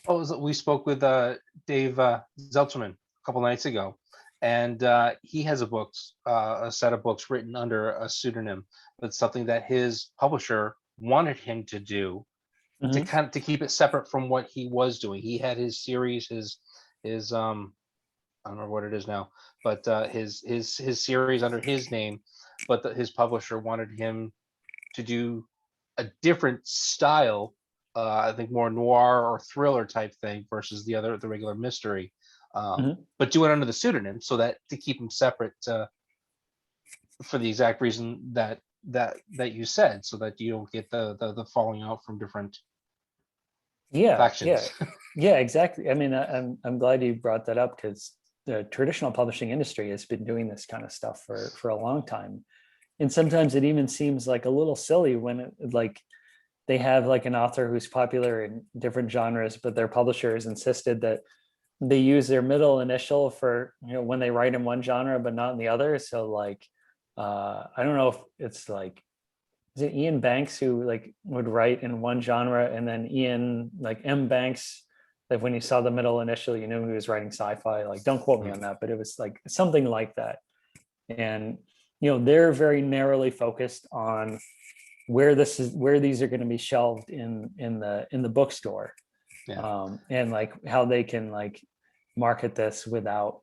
oh, we spoke with Dave Zeltzman a couple nights ago, and he has a set of books written under a pseudonym. But something that his publisher wanted him to do, Mhm. to keep it separate from what he was doing. He had his series, his I don't remember what it is now, but his series under his name, but his publisher wanted him to do a different style, I think more noir or thriller type thing versus the regular mystery, Mhm. but do it under the pseudonym so that to keep them separate, for the exact reason that you said, so that you don't get the falling out from different Yeah, yeah, factions. yeah, exactly. I mean, I'm glad you brought that up because the traditional publishing industry has been doing this kind of stuff for a long time, and sometimes it even seems like a little silly when like they have like an author who's popular in different genres, but their publishers insisted that they use their middle initial for when they write in one genre but not in the other. So like, I don't know if it's like, is it Ian Banks who like would write in one genre, and then Ian like M Banks, that when you saw the middle initial you knew he was writing sci-fi. Like, don't quote me on that, but it was like something like that. And they're very narrowly focused on where these are going to be shelved in the bookstore, Yeah. and like how they can like market this without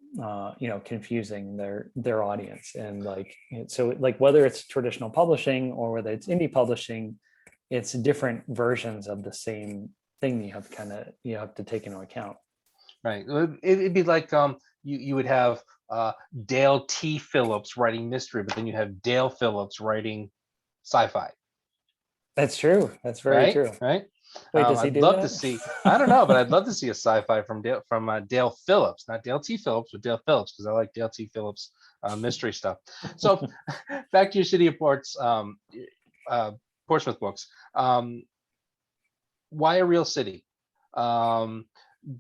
confusing their audience. And like, so like whether it's traditional publishing or whether it's indie publishing, it's different versions of the same thing you have to take into account. Right. It'd be like, you would have Dale T. Phillips writing mystery, but then you have Dale Phillips writing sci-fi. That's true. That's very Right. true. Right. Wait, does he I'd do love to that? see. I don't know, but I'd love to see a sci-fi from Dale Phillips, not Dale T. Phillips, but Dale Phillips, because I like Dale T. Phillips mystery stuff. So back to your City of Ports, Portsmouth books. Why a real city? Um,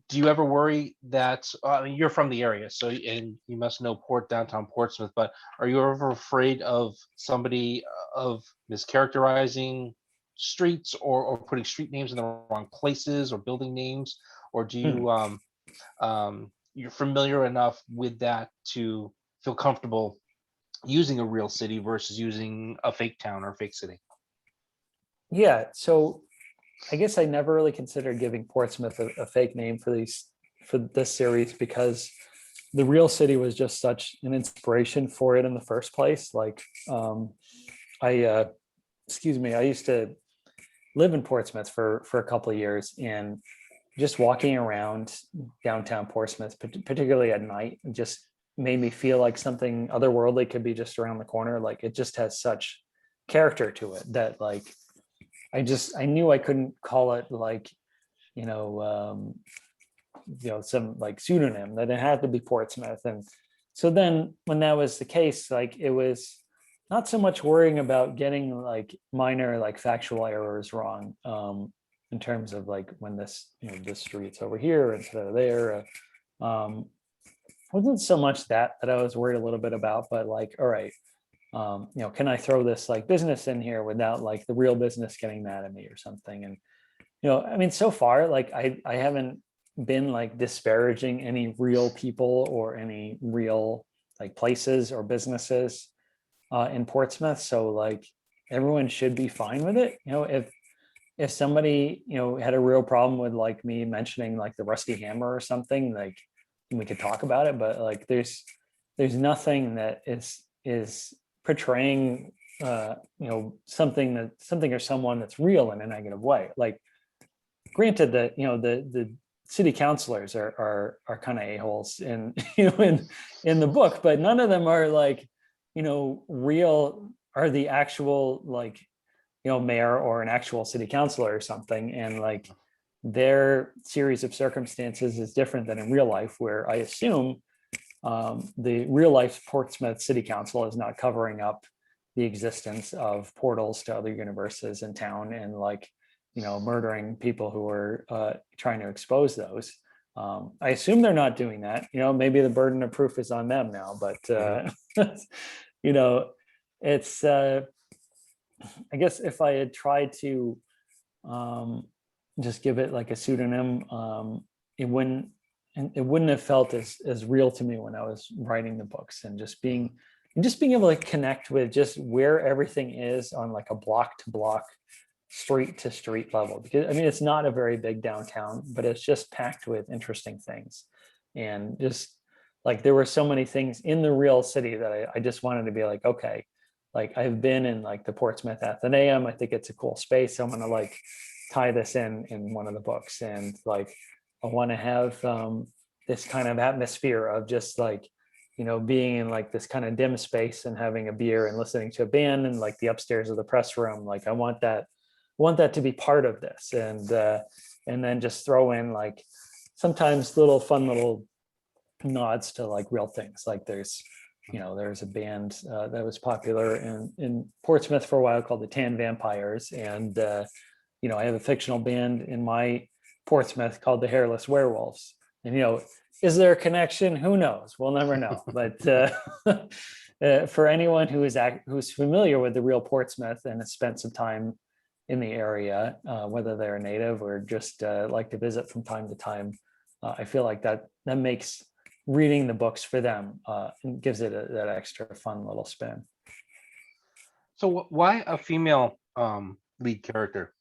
do you ever worry that, I mean, you're from the area, so and you must know downtown Portsmouth, but are you ever afraid of somebody, of mischaracterizing streets, or putting street names in the wrong places, or building names, or do Hmm. you, you're familiar enough with that to feel comfortable using a real city versus using a fake town or a fake city? Yeah, so I guess I never really considered giving Portsmouth a fake name for this series, because the real city was just such an inspiration for it in the first place. Like, I excuse me, I used to live in Portsmouth for a couple of years, and just walking around downtown Portsmouth, particularly at night, just made me feel like something otherworldly could be just around the corner. Like, it just has such character to it that like I knew I couldn't call it like, you know, um, some like pseudonym, that it had to be Portsmouth. And so then when that was the case, like it was not so much worrying about getting like minor like factual errors wrong, in terms of like when this street's over here instead of there. Um, wasn't so much that I was worried a little bit about, but like, all right, can I throw this like business in here without like the real business getting mad at me or something? And I mean, so far, like I haven't been like disparaging any real people or any real like places or businesses in Portsmouth. So like everyone should be fine with it. If somebody had a real problem with like me mentioning like the Rusty Hammer or something, like we could talk about it. But like there's nothing that is portraying something or someone that's real in a negative way. Like, granted that the city councilors are kind of a-holes in in the book, but none of them are like real, are the actual like mayor or an actual city councilor or something. And like their series of circumstances is different than in real life, where I assume the real life Portsmouth City Council is not covering up the existence of portals to other universes in town, and like murdering people who are trying to expose those. I assume they're not doing that. Maybe the burden of proof is on them now, but you know it's I guess if I had tried to um, just give it like a pseudonym, it wouldn't have felt as real to me when I was writing the books. And just being able to connect with just where everything is on like a block to block street to street level, because I mean it's not a very big downtown, but it's just packed with interesting things. And just like there were so many things in the real city that I just wanted to be like, okay, like I've been in like the Portsmouth Athenaeum. I think it's a cool space. I'm gonna like tie this in one of the books. And like I want to have this kind of atmosphere of just like, you know, being in like this kind of dim space and having a beer and listening to a band and like the upstairs of the press room. Like I want that to be part of this. And then just throw in like sometimes little fun little nods to like real things. Like there's a band that was popular in Portsmouth for a while called the Tan Vampires. And I have a fictional band in my Portsmouth called the Hairless Werewolves. And is there a connection? Who knows? We'll never know. But for anyone who's familiar with the real Portsmouth and has spent some time in the area, whether they're a native or just like to visit from time to time, I feel like that makes reading the books for them and gives it that extra fun little spin. So why a female lead character?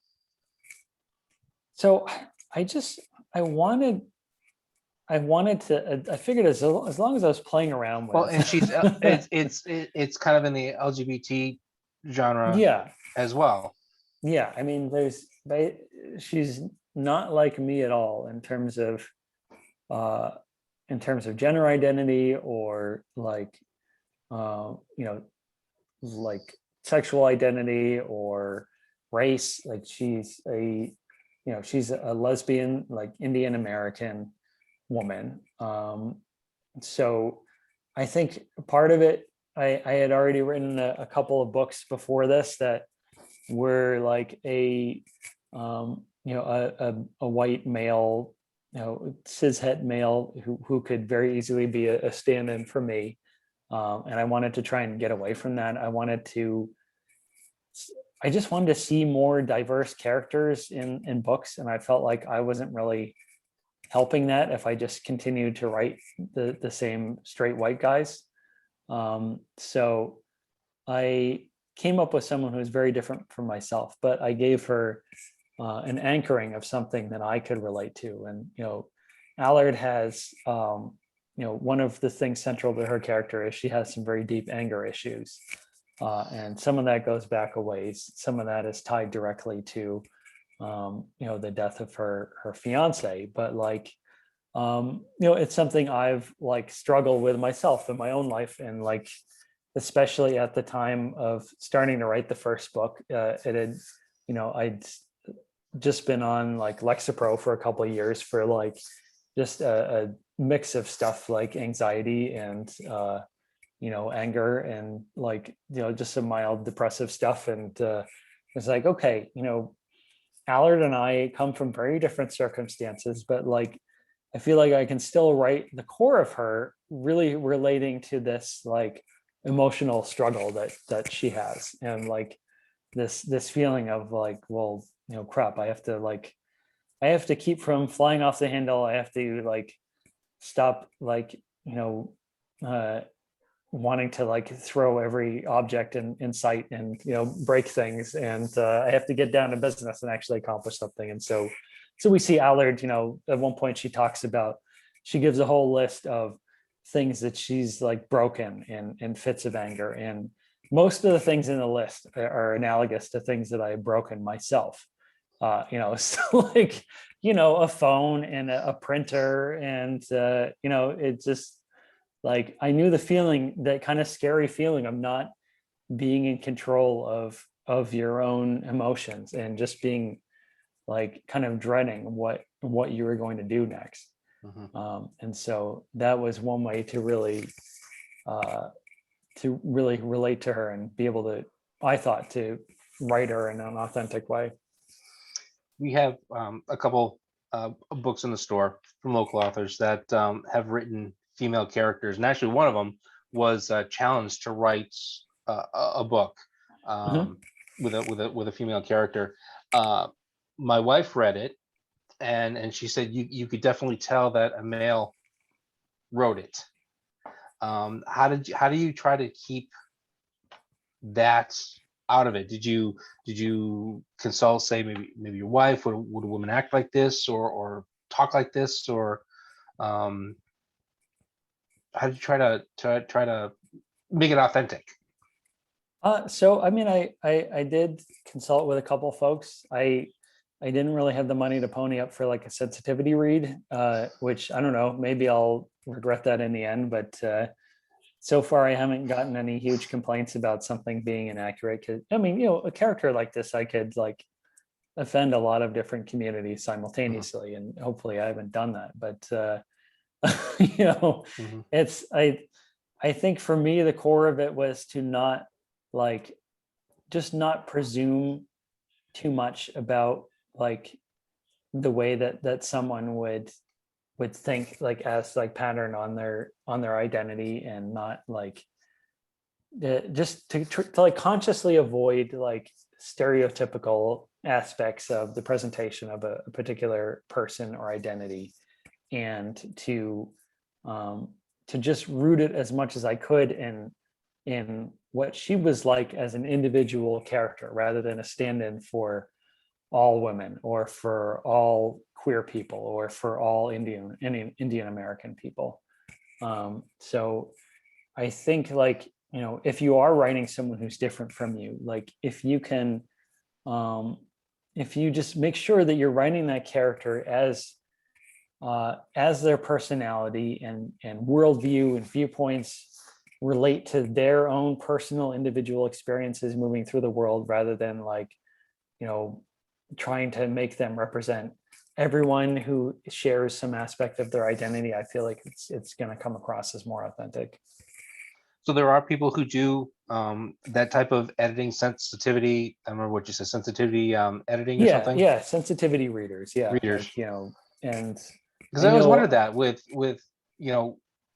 So I wanted to. I figured as long as I was playing around with. Well, and she's it's kind of in the LGBT genre, yeah, as well. Yeah, I mean, she's not like me at all in terms of gender identity or like like sexual identity or race. Like she's a lesbian, like Indian American woman. So I think part of it, I had already written a couple of books before this that were like a white male, cishet male who could very easily be a stand-in for me. And I wanted to try and get away from that. I just wanted to see more diverse characters in books. And I felt like I wasn't really helping that if I just continued to write the same straight white guys. So I came up with someone who was very different from myself, but I gave her an anchoring of something that I could relate to. And, Allard has, one of the things central to her character is she has some very deep anger issues. And some of that goes back a ways. Some of that is tied directly to, the death of her fiance. But like, it's something I've like struggled with myself in my own life. And like, especially at the time of starting to write the first book, I'd just been on like Lexapro for a couple of years for like just a mix of stuff like anxiety and anger and like just some mild depressive stuff. And it's like, okay, Allard and I come from very different circumstances, but like I feel like I can still write the core of her really relating to this like emotional struggle that she has, and like this feeling of like, well, crap, I have to keep from flying off the handle. I have to like stop like wanting to like throw every object in sight and break things, and I have to get down to business and actually accomplish something. And so we see Allard, at one point she gives a whole list of things that she's like broken in fits of anger, and most of the things in the list are analogous to things that I have broken myself. So like a phone and a printer, and it just like I knew the feeling, that kind of scary feeling of not being in control of your own emotions and just being like kind of dreading what you were going to do next. Mm-hmm. And so that was one way to really relate to her and be able to, I thought, to write her in an authentic way. We have a couple books in the store from local authors that have written female characters, and actually one of them was challenged to write a book with a female character. My wife read it, and she said you could definitely tell that a male wrote it. How do you try to keep that out of it? Did you consult, say, maybe your wife? Would a woman act like this or talk like this, or um, how did you try to make it authentic? So I mean, I did consult with a couple of folks. I didn't really have the money to pony up for like a sensitivity read, which I don't know, maybe I'll regret that in the end, but so far I haven't gotten any huge complaints about something being inaccurate. 'Cause I mean, a character like this, I could like offend a lot of different communities simultaneously, and hopefully I haven't done that. But Hmm. it's I think for me the core of it was to not like just not presume too much about like the way that someone would think like as like pattern on their identity, and not like just to like consciously avoid like stereotypical aspects of the presentation of a particular person or identity, and to just root it as much as I could in what she was like as an individual character, rather than a stand-in for all women or for all queer people or for all Indian American people. So I think like, if you are writing someone who's different from you, like if you can, if you just make sure that you're writing that character as their personality and worldview and viewpoints relate to their own personal individual experiences moving through the world, rather than like, trying to make them represent everyone who shares some aspect of their identity, I feel like it's going to come across as more authentic. So there are people who do that type of editing sensitivity. I remember what you said, sensitivity editing or something. Yeah, sensitivity readers. Yeah, Readers. like, and Because I always wondered that with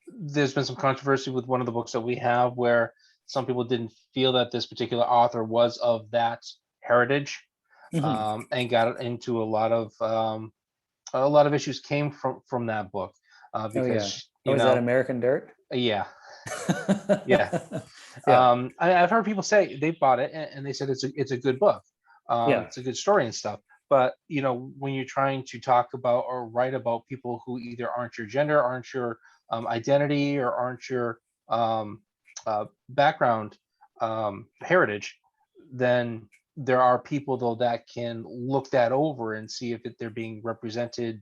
there's been some controversy with one of the books that we have where some people didn't feel that this particular author was of that heritage, and got into a lot of issues came from that book, Oh yeah. because Oh, is that American Dirt? yeah. Yeah. Yeah. I've heard people say they bought it and they said it's a good book. Yeah. It's a good story and stuff. But when you're trying to talk about or write about people who either aren't your gender, aren't your identity, or aren't your background, heritage, then there are people though that can look that over and see if they're being represented.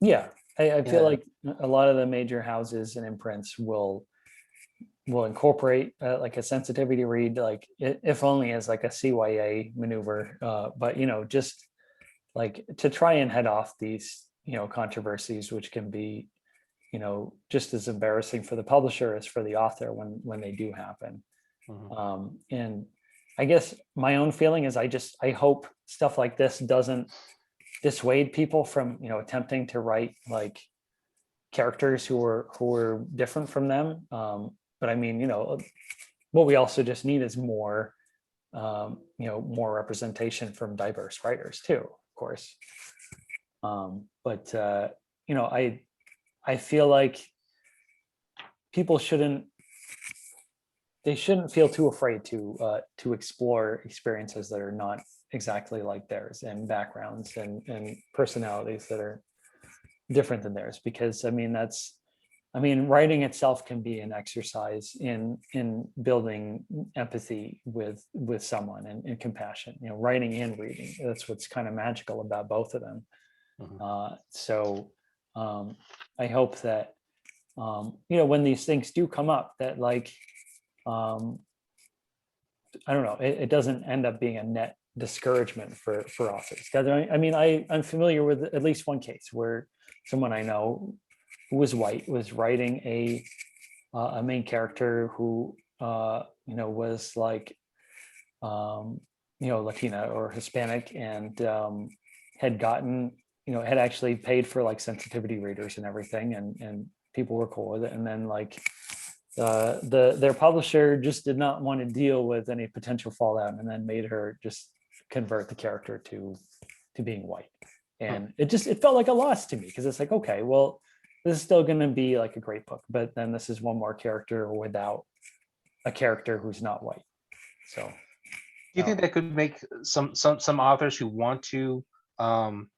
Yeah. I feel Yeah. like a lot of the major houses and imprints will incorporate like a sensitivity read, like if only as like a CYA maneuver, but just like to try and head off these controversies, which can be just as embarrassing for the publisher as for the author when they do happen. And I guess my own feeling is I hope stuff like this doesn't dissuade people from attempting to write like characters who are different from them. But I mean, what we also just need is more more representation from diverse writers too, of course. But I feel like people shouldn't feel too afraid to explore experiences that are not exactly like theirs, and backgrounds and personalities that are different than theirs, because writing itself can be an exercise in building empathy with someone, and compassion. Writing and reading, that's what's kind of magical about both of them. So I hope that when these things do come up, that like I don't know, it doesn't end up being a net discouragement for authors. I'm familiar with at least one case where someone I know who was white was writing a main character who was like Latina or Hispanic, and had gotten had actually paid for like sensitivity readers and everything, and people were cool with it. And then like their publisher just did not want to deal with any potential fallout, and then made her just convert the character to being white. And it felt like a loss to me, because it's like, okay, well, this is still going to be like a great book, but then this is one more character without a character who's not white. So you think that could make some authors who want to um,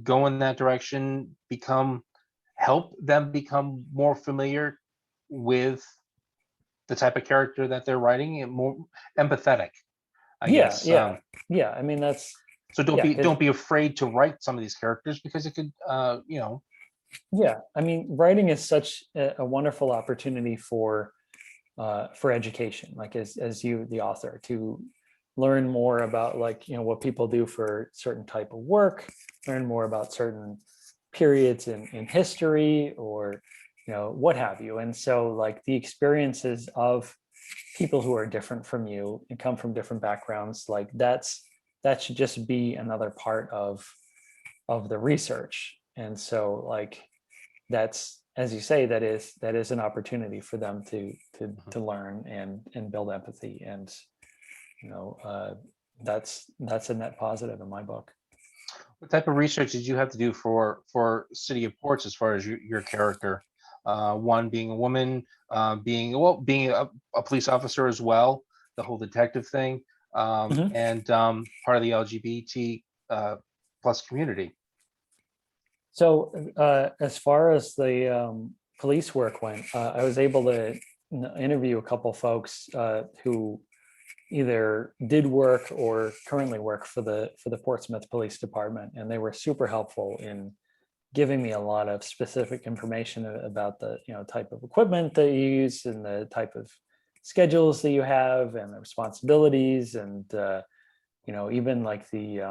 go in that direction help them become more familiar with the type of character that they're writing and more empathetic, I Yeah, guess. yeah, yeah. I mean, that's So yeah, don't be afraid to write some of these characters because it could yeah. I mean, writing is such a wonderful opportunity for education, like as you, the author, to learn more about like, what people do for certain type of work, learn more about certain periods in history, or what have you. And so like the experiences of people who are different from you and come from different backgrounds, like that should just be another part of the research. And so like that's, as you say, that is an opportunity for them to learn and build empathy. And that's a net positive in my book. What type of research did you have to do for City of Ports as far as your character? One being a woman, being a police officer as well, the whole detective thing, Mhm. and part of the LGBT plus community. So as far as the police work went, I was able to interview a couple folks who either did work or currently work for the Portsmouth Police Department, and they were super helpful in giving me a lot of specific information about the type of equipment that you use and the type of schedules that you have and the responsibilities, and even like the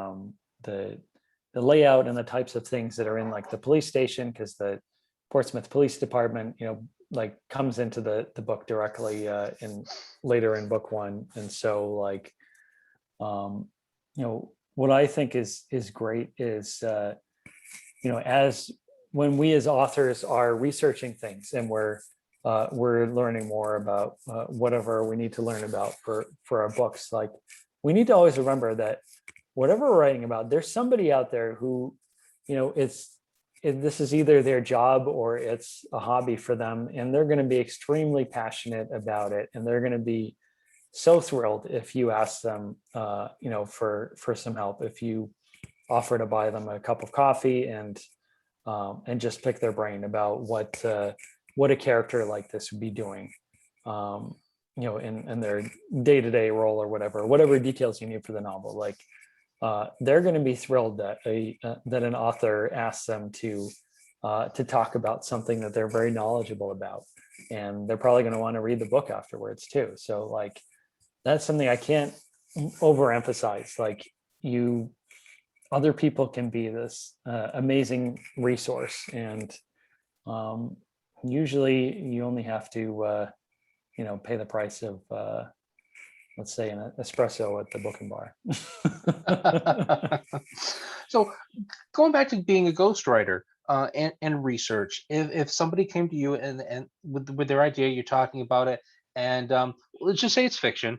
layout and the types of things that are in like the police station, because the Portsmouth Police Department like comes into the book directly in later in book one. And so like what I think is great is as when we as authors are researching things and we're learning more about whatever we need to learn about for our books, like we need to always remember that whatever we're writing about, there's somebody out there who this is either their job or it's a hobby for them, and they're going to be extremely passionate about it, and they're going to be so thrilled if you ask them for some help, if you offer to buy them a cup of coffee and just pick their brain about what a character like this would be doing in their day-to-day role, or whatever details you need for the novel. Like they're going to be thrilled that that an author asks them to talk about something that they're very knowledgeable about, and they're probably going to want to read the book afterwards too. So like that's something I can't overemphasize. Like other people can be this amazing resource, and usually you only have to pay the price of let's say an espresso at the book and bar. So going back to being a ghostwriter and research, if somebody came to you and with their idea, you're talking about it, and let's just say it's fiction,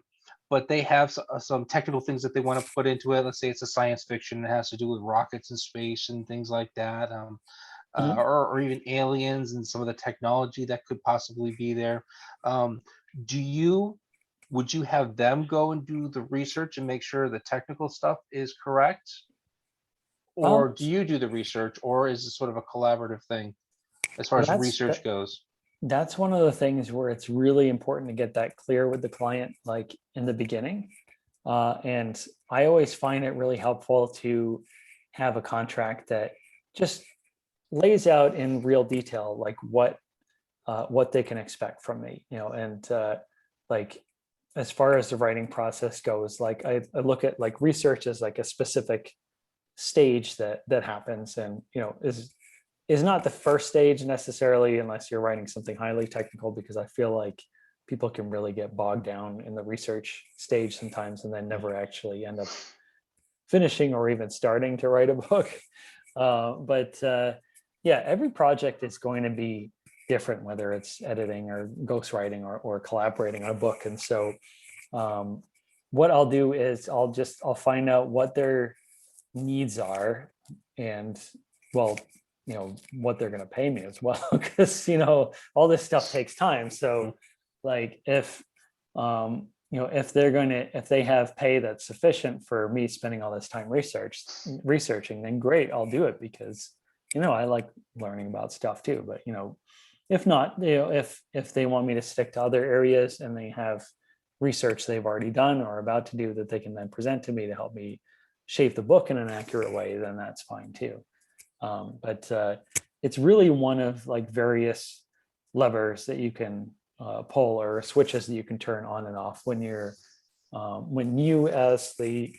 but they have some technical things that they want to put into it. Let's say it's a science fiction, it has to do with rockets and space and things like that, Mhm. or even aliens and some of the technology that could possibly be there. Um, do you would you have them go and do the research and make sure the technical stuff is correct? Or Um, do you do the research, or is it sort of a collaborative thing as far as that's research goes? that's one of the things where it's really important to get that clear with the client, like in the beginning. And I always find it really helpful to have a contract that just lays out in real detail, like what they can expect from me, and like as far as the writing process goes, like I look at like research as like a specific stage that happens, and is not the first stage necessarily unless you're writing something highly technical, because I feel like people can really get bogged down in the research stage sometimes and then never actually end up finishing or even starting to write a book. But yeah, every project is going to be different, whether it's editing or ghostwriting or collaborating on a book. And so what I'll do is I'll find out what their needs are, and well, what they're going to pay me as well, because all this stuff takes time. So like if if they have pay that's sufficient for me spending all this time researching, then great, I'll do it, because I like learning about stuff too. But if not, if they want me to stick to other areas and they have research they've already done or about to do that they can then present to me to help me shape the book in an accurate way, then that's fine too. But it's really one of like various levers that you can pull, or switches that you can turn on and off when you as the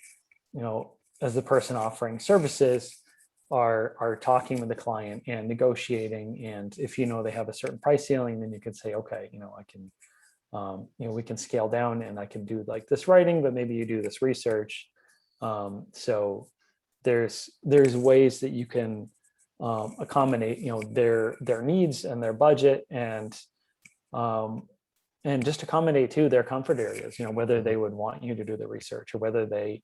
as the person offering services are talking with the client and negotiating. And if they have a certain price ceiling, then you can say, okay, I can we can scale down and I can do like this writing, but maybe you do this research. So there's ways that you can accommodate their needs and their budget, and just accommodate too their comfort areas, whether they would want you to do the research, or whether they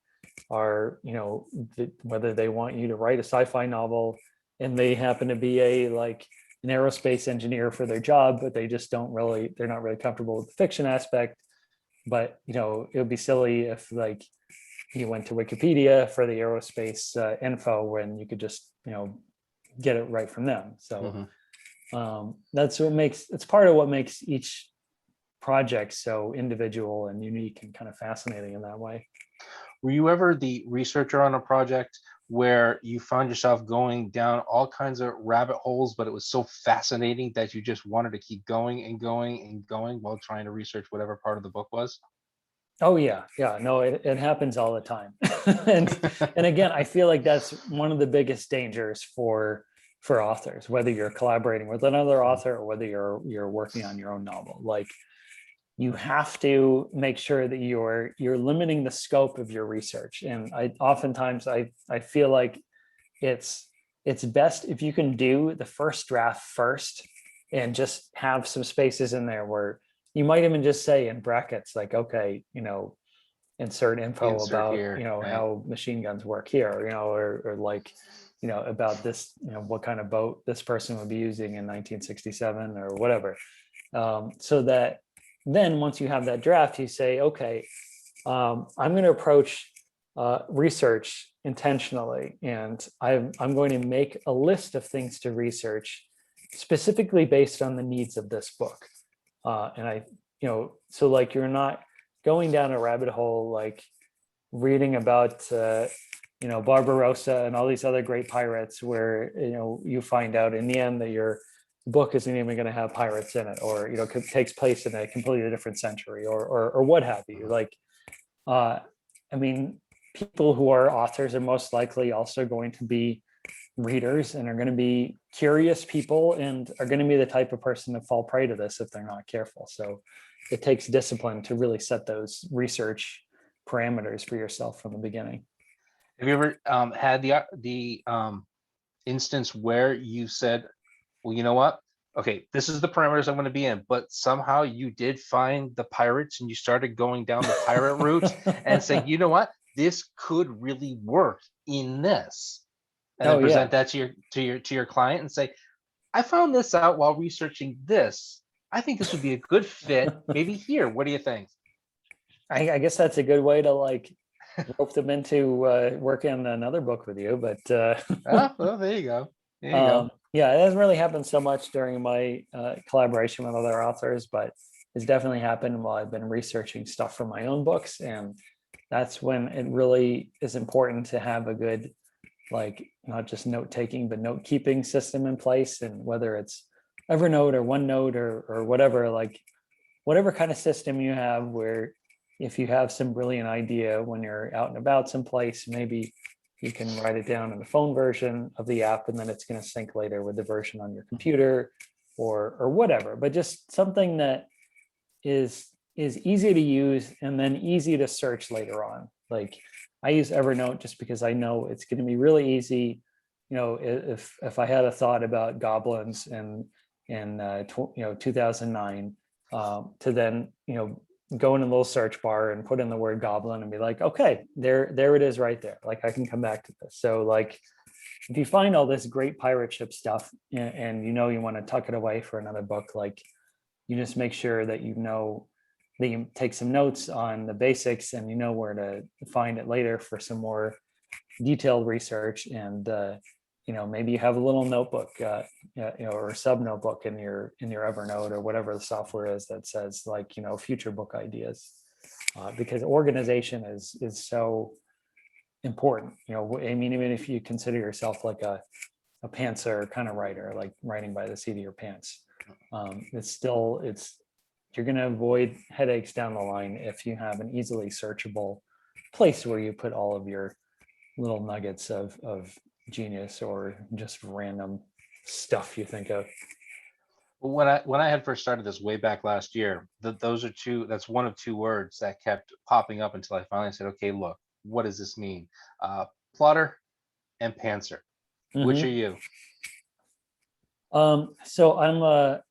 are whether they want you to write a sci-fi novel and they happen to be an aerospace engineer for their job, but they're not really comfortable with the fiction aspect. But it would be silly if you went to Wikipedia for the aerospace info when you could just get it right from them. So that's it's part of what makes each project so individual and unique and kind of fascinating in that way. Were you ever the researcher on a project where you found yourself going down all kinds of rabbit holes, but it was so fascinating that you just wanted to keep going and going and going while trying to research whatever part of the book was? Oh yeah. No, it happens all the time. and again, I feel like that's one of the biggest dangers for authors, whether you're collaborating with another author or whether you're working on your own novel. You have to make sure that you're limiting the scope of your research. And oftentimes I feel like it's best if you can do the first draft first and just have some spaces in there where you might even just say in brackets, okay, insert info about here, right? How machine guns work here, or about this, what kind of boat this person would be using in 1967 or whatever. So that then once you have that draft, you say, okay, I'm going to approach research intentionally, and I'm going to make a list of things to research specifically based on the needs of this book. And so you're not going down a rabbit hole, reading about, Barbarossa and all these other great pirates where, you find out in the end that your book isn't even going to have pirates in it, or, takes place in a completely different century, or what have you. People who are authors are most likely also going to be readers and are going to be curious people and are going to be the type of person to fall prey to this if they're not careful. So it takes discipline to really set those research parameters for yourself from the beginning. Have you ever had the instance where you said, well, you know what? Okay, this is the parameters I'm going to be in, but somehow you did find the pirates and you started going down the pirate route and saying, you know what? This could really work in this. And then present that to your client and say, I found this out while researching this. I think this would be a good fit. Maybe here. What do you think? I guess that's a good way to rope them into working on another book with you. But well, there you go. There you go. Yeah, it hasn't really happened so much during my collaboration with other authors, but it's definitely happened while I've been researching stuff for my own books. And that's when it really is important to have a good, not just note-taking, but note-keeping system in place. And whether it's Evernote or OneNote or whatever, whatever kind of system you have, where if you have some brilliant idea when you're out and about someplace, maybe you can write it down in the phone version of the app, and then it's going to sync later with the version on your computer or whatever. But just something that is easy to use and then easy to search later on. I use Evernote just because I know it's going to be really easy. If I had a thought about goblins in 2009, to then go in a little search bar and put in the word goblin and be like, okay, there it is right there. I can come back to this. So if you find all this great pirate ship stuff and you want to tuck it away for another book, you just make sure that that you take some notes on the basics and you know where to find it later for some more detailed research. And maybe you have a little notebook, or a sub notebook in your Evernote or whatever the software is that says like, future book ideas, because organization is so important. I mean, even if you consider yourself like a pantser kind of writer, like writing by the seat of your pants, you're going to avoid headaches down the line if you have an easily searchable place where you put all of your little nuggets of genius or just random stuff you think of. When I had first started this way back last year, that's one of two words that kept popping up until I finally said, okay, look, what does this mean? Plotter and pantser. Which are you? So I'm Or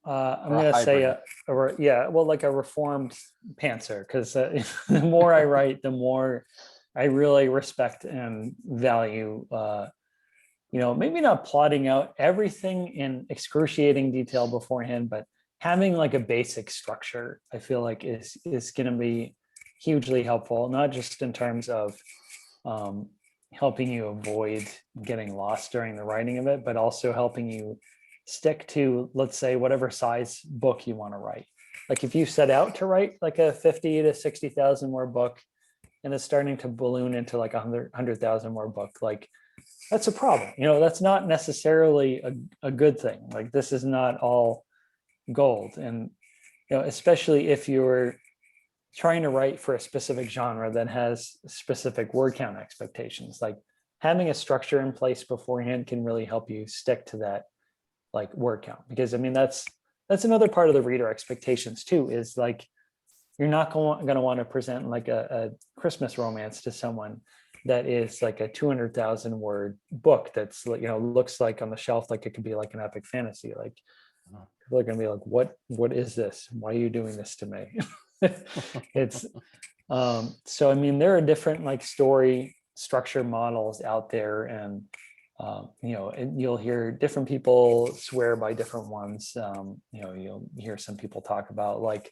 a gonna say hybrid? like a reformed pantser, because the more I write, the more I really respect and value maybe not plotting out everything in excruciating detail beforehand, but having like a basic structure, I feel like is going to be hugely helpful, not just in terms of helping you avoid getting lost during the writing of it, but also helping you stick to, let's say, whatever size book you want to write. Like if you set out to write like a 50 to 60,000 word book and it's starting to balloon into like 100,000 word book, like that's a problem. That's not necessarily a good thing. Like this is not all gold. And especially if you're trying to write for a specific genre that has specific word count expectations, like having a structure in place beforehand can really help you stick to that like word count. Because I mean, that's another part of the reader expectations too, is like you're not going to want to present like a Christmas romance to someone that is like a 200,000 word book that's looks like on the shelf like it could be like an epic fantasy. Like people are going to be like, what is this? Why are you doing this to me? It's so I mean, there are different like story structure models out there, and and you'll hear different people swear by different ones. You'll hear some people talk about like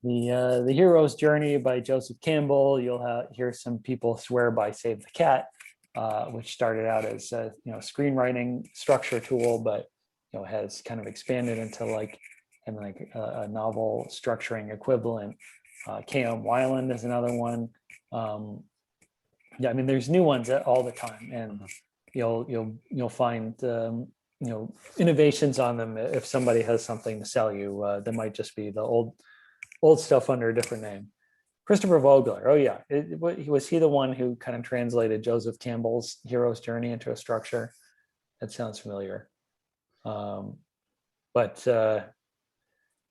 the hero's journey by Joseph Campbell. You'll hear some people swear by Save the Cat, which started out as a screenwriting structure tool, but has kind of expanded into like a novel structuring equivalent. K.M. Weiland is another one. I mean, there's new ones all the time, and you'll find innovations on them if somebody has something to sell you. That might just be the old stuff under a different name. Christopher Vogler. Oh yeah, was he the one who kind of translated Joseph Campbell's hero's journey into a structure? That sounds familiar.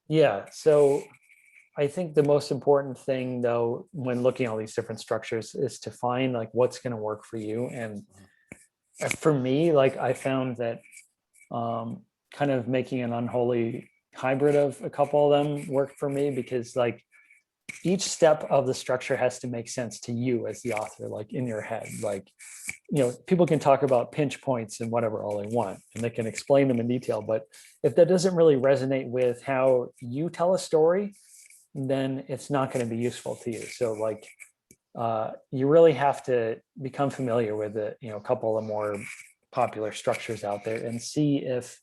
Yeah, so I think the most important thing though, when looking at all these different structures, is to find like what's going to work for you. And for me, like I found that kind of making an unholy hybrid of a couple of them worked for me, because like each step of the structure has to make sense to you as the author, like in your head. Like people can talk about pinch points and whatever all they want, and they can explain them in detail, but if that doesn't really resonate with how you tell a story, then it's not going to be useful to you. So like you really have to become familiar with a couple of more popular structures out there and see if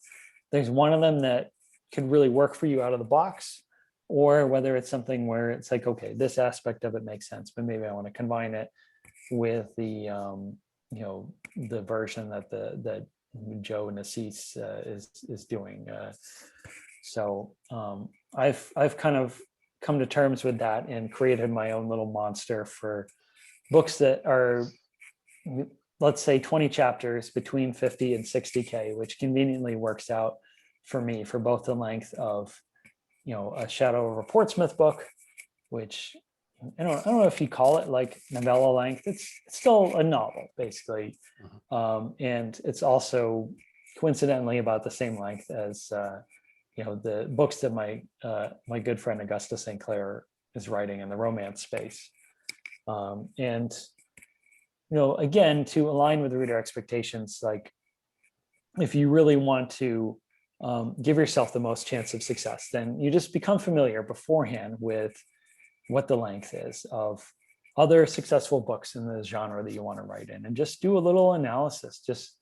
there's one of them that could really work for you out of the box, or whether it's something where it's like, okay, this aspect of it makes sense, but maybe I want to combine it with the the version that Joe Nassis is doing. So I've kind of come to terms with that and created my own little monster for books that are, let's say, 20 chapters between 50 and 60K, which conveniently works out for me for both the length of a Shadow Over Portsmouth book, which I don't know if you call it like novella length. It's still a novel basically, and it's also coincidentally about the same length as the books that my good friend Augusta St. Clair is writing in the romance space. And again, to align with the reader expectations, like if you really want to give yourself the most chance of success, then you just become familiar beforehand with what the length is of other successful books in the genre that you want to write in, and just do a little analysis. Just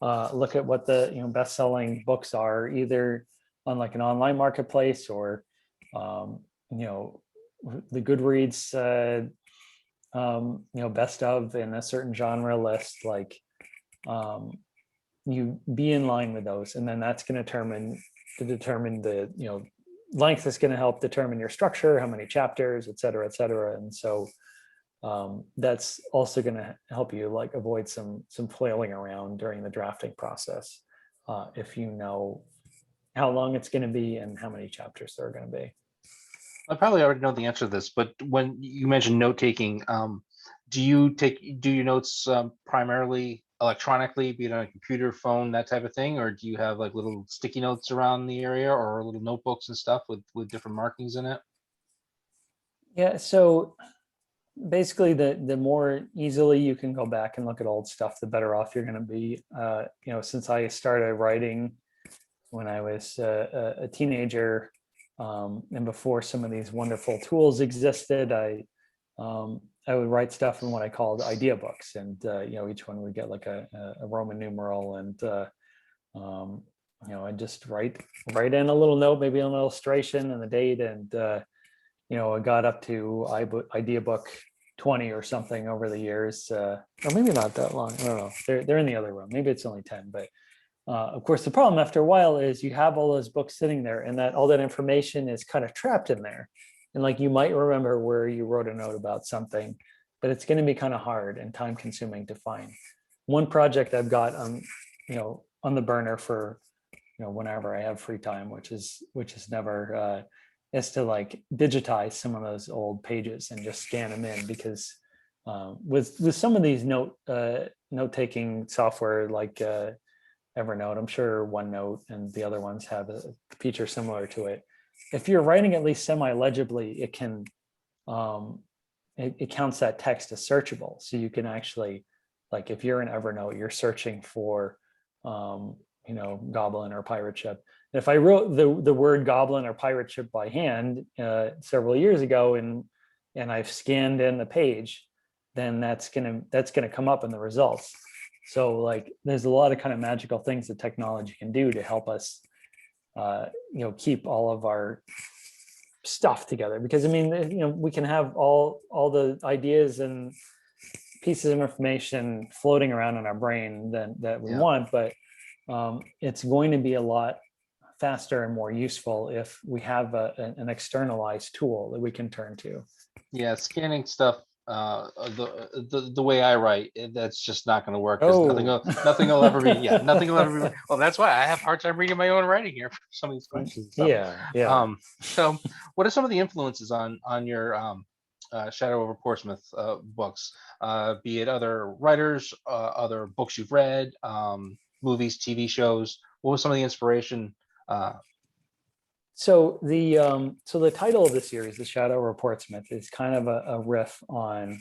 look at what the best-selling books are, either on like an online marketplace or the Goodreads best of in a certain genre list. Like you be in line with those, and then that's going to determine the length is going to help determine your structure, how many chapters, et cetera, et cetera. And so that's also going to help you like avoid some flailing around during the drafting process, if you know how long it's going to be and how many chapters there are going to be. I probably already know the answer to this, but when you mentioned note taking, do you do your notes primarily electronically, be it on a computer, phone, that type of thing, or do you have like little sticky notes around the area or little notebooks and stuff with different markings in it? Yeah, so basically the more easily you can go back and look at old stuff, the better off you're going to be. Since I started writing when I was a teenager, and before some of these wonderful tools existed, I would write stuff in what I called idea books, and each one would get like a Roman numeral, and I'd just write in a little note, maybe an illustration and the date, and I got up to idea book 20 or something over the years, or maybe not that long. I don't know. They're in the other room. Maybe it's only 10, but of course, the problem after a while is you have all those books sitting there, and that all that information is kind of trapped in there. And like you might remember where you wrote a note about something, but it's going to be kind of hard and time consuming to find. One project I've got on the burner for whenever I have free time, which is never, is to like digitize some of those old pages and just scan them in, because with some of these note taking software like Evernote, I'm sure OneNote and the other ones have a feature similar to it. If you're writing at least semi-legibly, it can it counts that text as searchable. So you can actually, like if you're in Evernote, you're searching for goblin or pirate ship. And if I wrote the word goblin or pirate ship by hand several years ago and I've scanned in the page, then that's gonna come up in the results. So like there's a lot of kind of magical things that technology can do to help us keep all of our stuff together, because I mean we can have all the ideas and pieces of information floating around in our brain that we want, but it's going to be a lot faster and more useful if we have an externalized tool that we can turn to. Yeah, scanning stuff the way I write, that's just not going to work, because nothing will ever be nothing will ever be. Well, that's why I have a hard time reading my own writing here for some of these questions. Yeah. So what are some of the influences on your Shadow Over Portsmouth books, be it other writers, other books you've read, movies, TV shows? What was some of the inspiration? So the title of the series, The Shadow Over Portsmouth, is kind of a riff on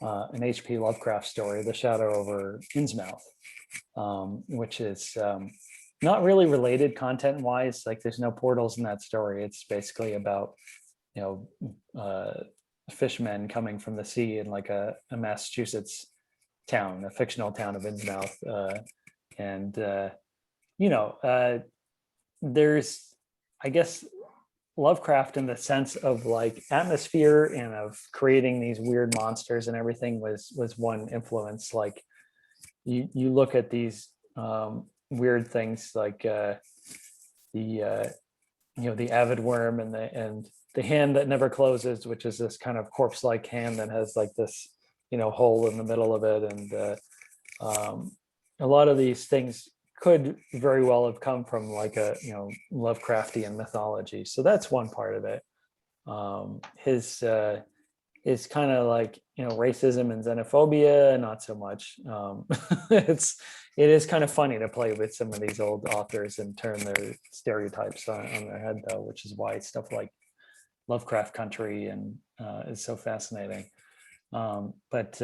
an H.P. Lovecraft story, The Shadow Over Innsmouth, which is not really related content-wise. Like there's no portals in that story. It's basically about fishermen coming from the sea in like a Massachusetts town, a fictional town of Innsmouth, there's, I guess, Lovecraft in the sense of like atmosphere and of creating these weird monsters and everything was one influence. Like you look at these weird things like the avid worm and the hand that never closes, which is this kind of corpse-like hand that has like this hole in the middle of it, and a lot of these things could very well have come from like a Lovecraftian mythology. So that's one part of it. His kind of like racism and xenophobia, not so much. It is kind of funny to play with some of these old authors and turn their stereotypes on their head, though, which is why stuff like Lovecraft Country and is so fascinating. But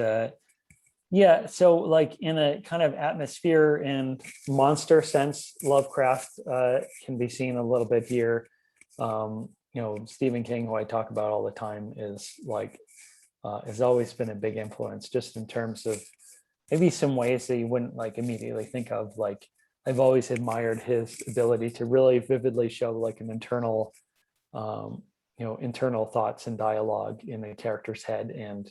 Yeah, so like in a kind of atmosphere and monster sense, Lovecraft can be seen a little bit here. Stephen King, who I talk about all the time, is like has always been a big influence, just in terms of maybe some ways that you wouldn't like immediately think of. Like I've always admired his ability to really vividly show like an internal, internal thoughts and dialogue in a character's head, and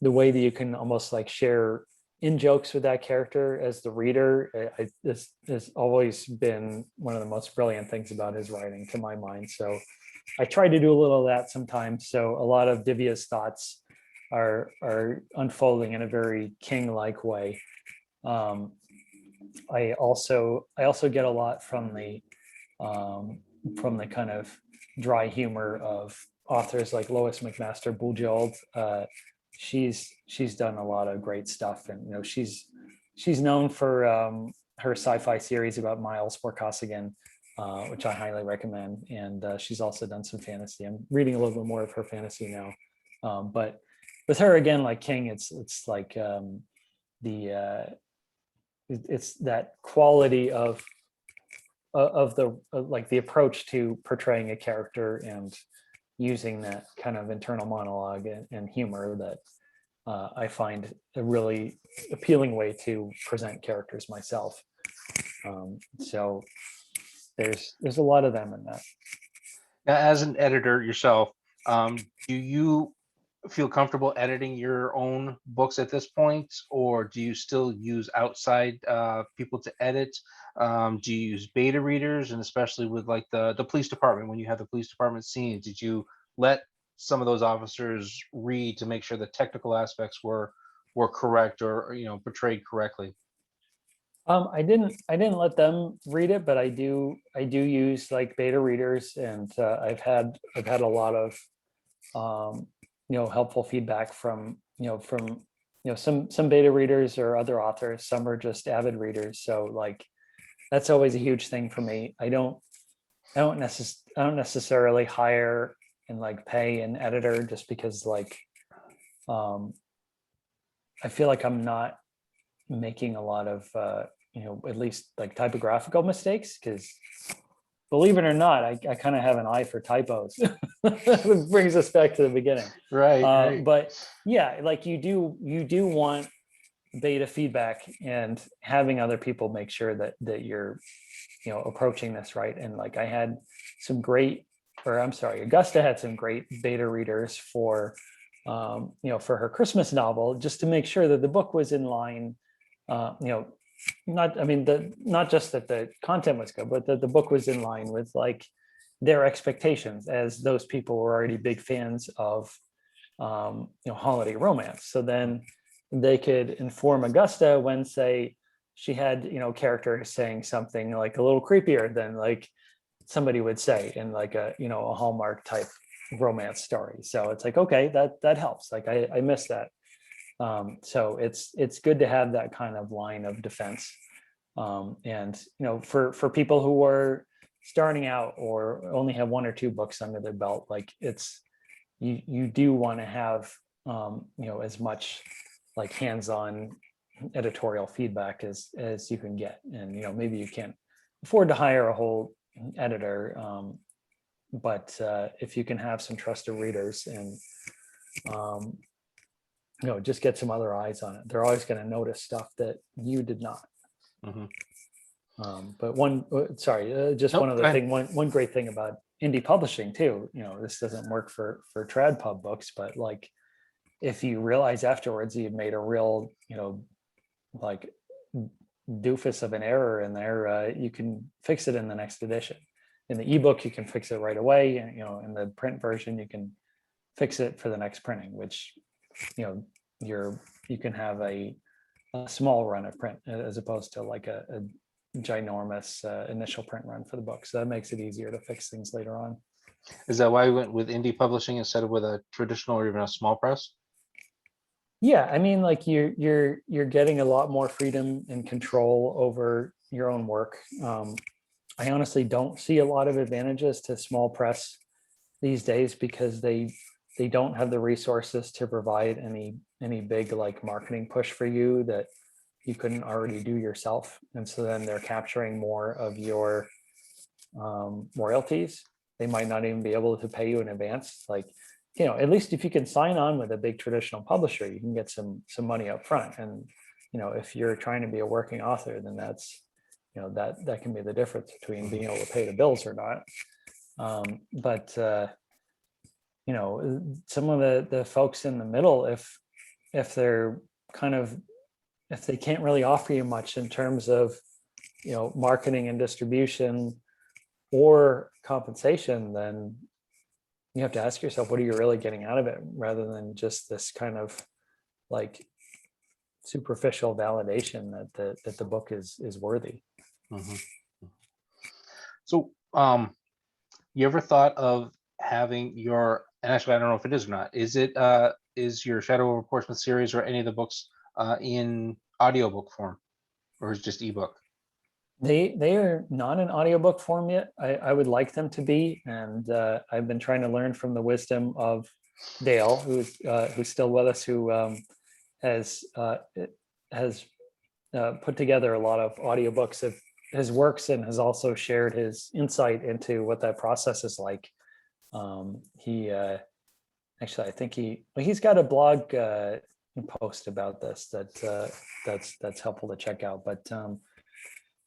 the way that you can almost like share in jokes with that character as the reader. This has always been one of the most brilliant things about his writing, to my mind. So I try to do a little of that sometimes. So a lot of Divya's thoughts are unfolding in a very King-like way. I also get a lot from the kind of dry humor of authors like Lois McMaster Bujold. She's done a lot of great stuff, and she's known for her sci-fi series about Miles Vorkosigan, which I highly recommend. And she's also done some fantasy. I'm reading a little bit more of her fantasy now, but with her, again, like King, it's like it's that quality of the like the approach to portraying a character and using that kind of internal monologue and humor that I find a really appealing way to present characters myself. So there's a lot of them in that. Now, as an editor yourself, do you feel comfortable editing your own books at this point, or do you still use outside people to edit? Do you use beta readers? And especially with like the police department, when you have the police department scenes, did you let some of those officers read to make sure the technical aspects were correct, or portrayed correctly? I didn't let them read it, but I do use like beta readers, and I've had a lot of helpful feedback from some beta readers or other authors. Some are just avid readers, so like that's always a huge thing for me. I don't necessarily hire and like pay an editor just because like I feel like I'm not making a lot of at least like typographical mistakes, because believe it or not, I kind of have an eye for typos. It brings us back to the beginning. Right. But yeah, like you do want beta feedback and having other people make sure that you're approaching this right. And like I had some great, or I'm sorry, Augusta had some great beta readers for for her Christmas novel, just to make sure that the book was in line. Not just that the content was good, but that the book was in line with like their expectations, as those people were already big fans of holiday romance. So then they could inform Augusta when, say, she had characters saying something like a little creepier than like somebody would say in like a Hallmark type romance story. So it's like, okay, that helps. Like I missed that. So it's good to have that kind of line of defense. And for people who are starting out or only have one or two books under their belt, like it's you do want to have as much like hands-on editorial feedback as you can get. And maybe you can't afford to hire a whole editor, but if you can have some trusted readers and just get some other eyes on it, they're always going to notice stuff that you did not. Mhm. But one other thing, one great thing about indie publishing too, this doesn't work for trad pub books, but like if you realize afterwards you've made a real like doofus of an error in there, you can fix it in the next edition. In the ebook you can fix it right away, and in the print version you can fix it for the next printing, which you can have a small run of print as opposed to like a ginormous initial print run for the book. So that makes it easier to fix things later on. Is that why you went with indie publishing instead of with a traditional or even a small press? Yeah, I mean, like you're getting a lot more freedom and control over your own work. I honestly don't see a lot of advantages to small press these days, because they they don't have the resources to provide any big like marketing push for you that you couldn't already do yourself. And so then they're capturing more of your royalties. They might not even be able to pay you in advance. Like, you know, at least if you can sign on with a big traditional publisher, you can get some money up front. And, you know, if you're trying to be a working author, then that's, you know, that can be the difference between being able to pay the bills or not. But you know, some of the folks in the middle, if they're kind of, if they can't really offer you much in terms of, you know, marketing and distribution or compensation, then you have to ask yourself, what are you really getting out of it, rather than just this kind of like superficial validation that the book is worthy. Mhm. So, you ever thought of having your, and actually, I don't know if it is or not, is your Shadow Over Portsmouth series or any of the books in audiobook form, or is it just ebook? They are not in audiobook form yet. I would like them to be, and I've been trying to learn from the wisdom of Dale, who's still with us, who has put together a lot of audiobooks of his works, and has also shared his insight into what that process is like. He actually, I think he's got a blog post about this that's helpful to check out. But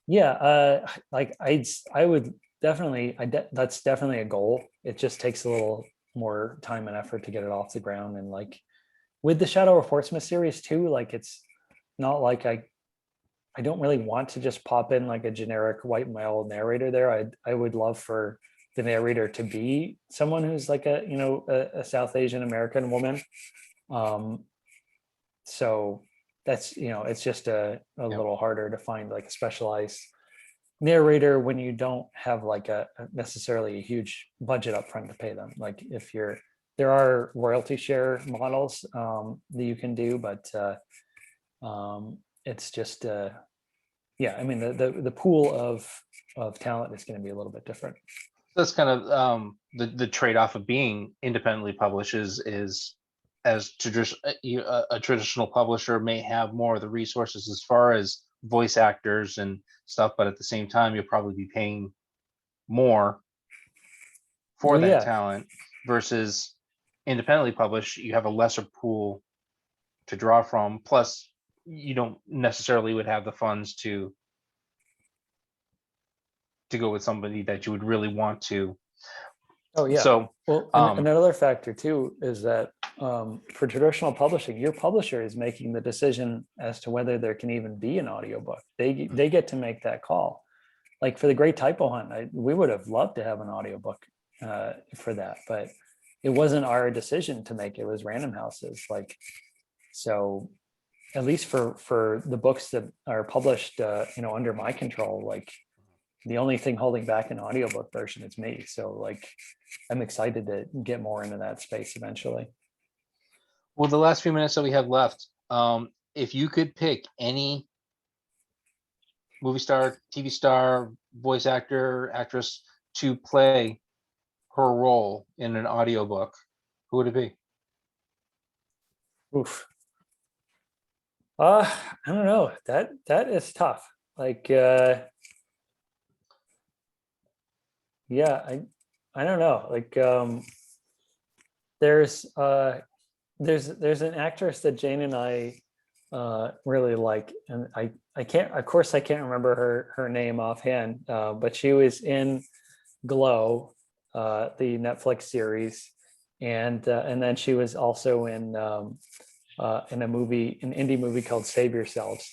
yeah, like I would definitely, that's definitely a goal. It just takes a little more time and effort to get it off the ground. And like with the Shadow of Portsmouth series too, like it's not like I don't really want to just pop in like a generic white male narrator there. I would love for the narrator to be someone who's like a, you know, a South Asian American woman. So that's, you know, it's just a little harder to find like a specialized narrator when you don't have like a necessarily a huge budget up front to pay them. Like if there are royalty share models that you can do, but it's just yeah, I mean the pool of talent is going to be a little bit different. That's kind of the trade-off of being independently published is as a traditional publisher may have more of the resources as far as voice actors and stuff, but at the same time you'll probably be paying more for Well, that yeah. talent versus independently published. You have a lesser pool to draw from, plus you don't necessarily would have the funds to go with somebody that you would really want to. Oh yeah. So well, another factor too is that for traditional publishing, your publisher is making the decision as to whether there can even be an audiobook. They get to make that call. Like for the Great Typo Hunt, we would have loved to have an audiobook for that, but it wasn't our decision to make. It was Random House's. Like, so at least for the books that are published, you know, under my control, like the only thing holding back an audiobook version is me. So like, I'm excited to get more into that space eventually. Well, the last few minutes that we have left, if you could pick any movie star, TV star, voice actor, actress to play her role in an audiobook, who would it be? Oof. I don't know. That is tough. Like, yeah, I don't know. Like, there's an actress that Jane and I really like, and I can't, of course I can't remember her name offhand, but she was in Glow, the Netflix series, and then she was also in a movie, an indie movie called Save Yourselves,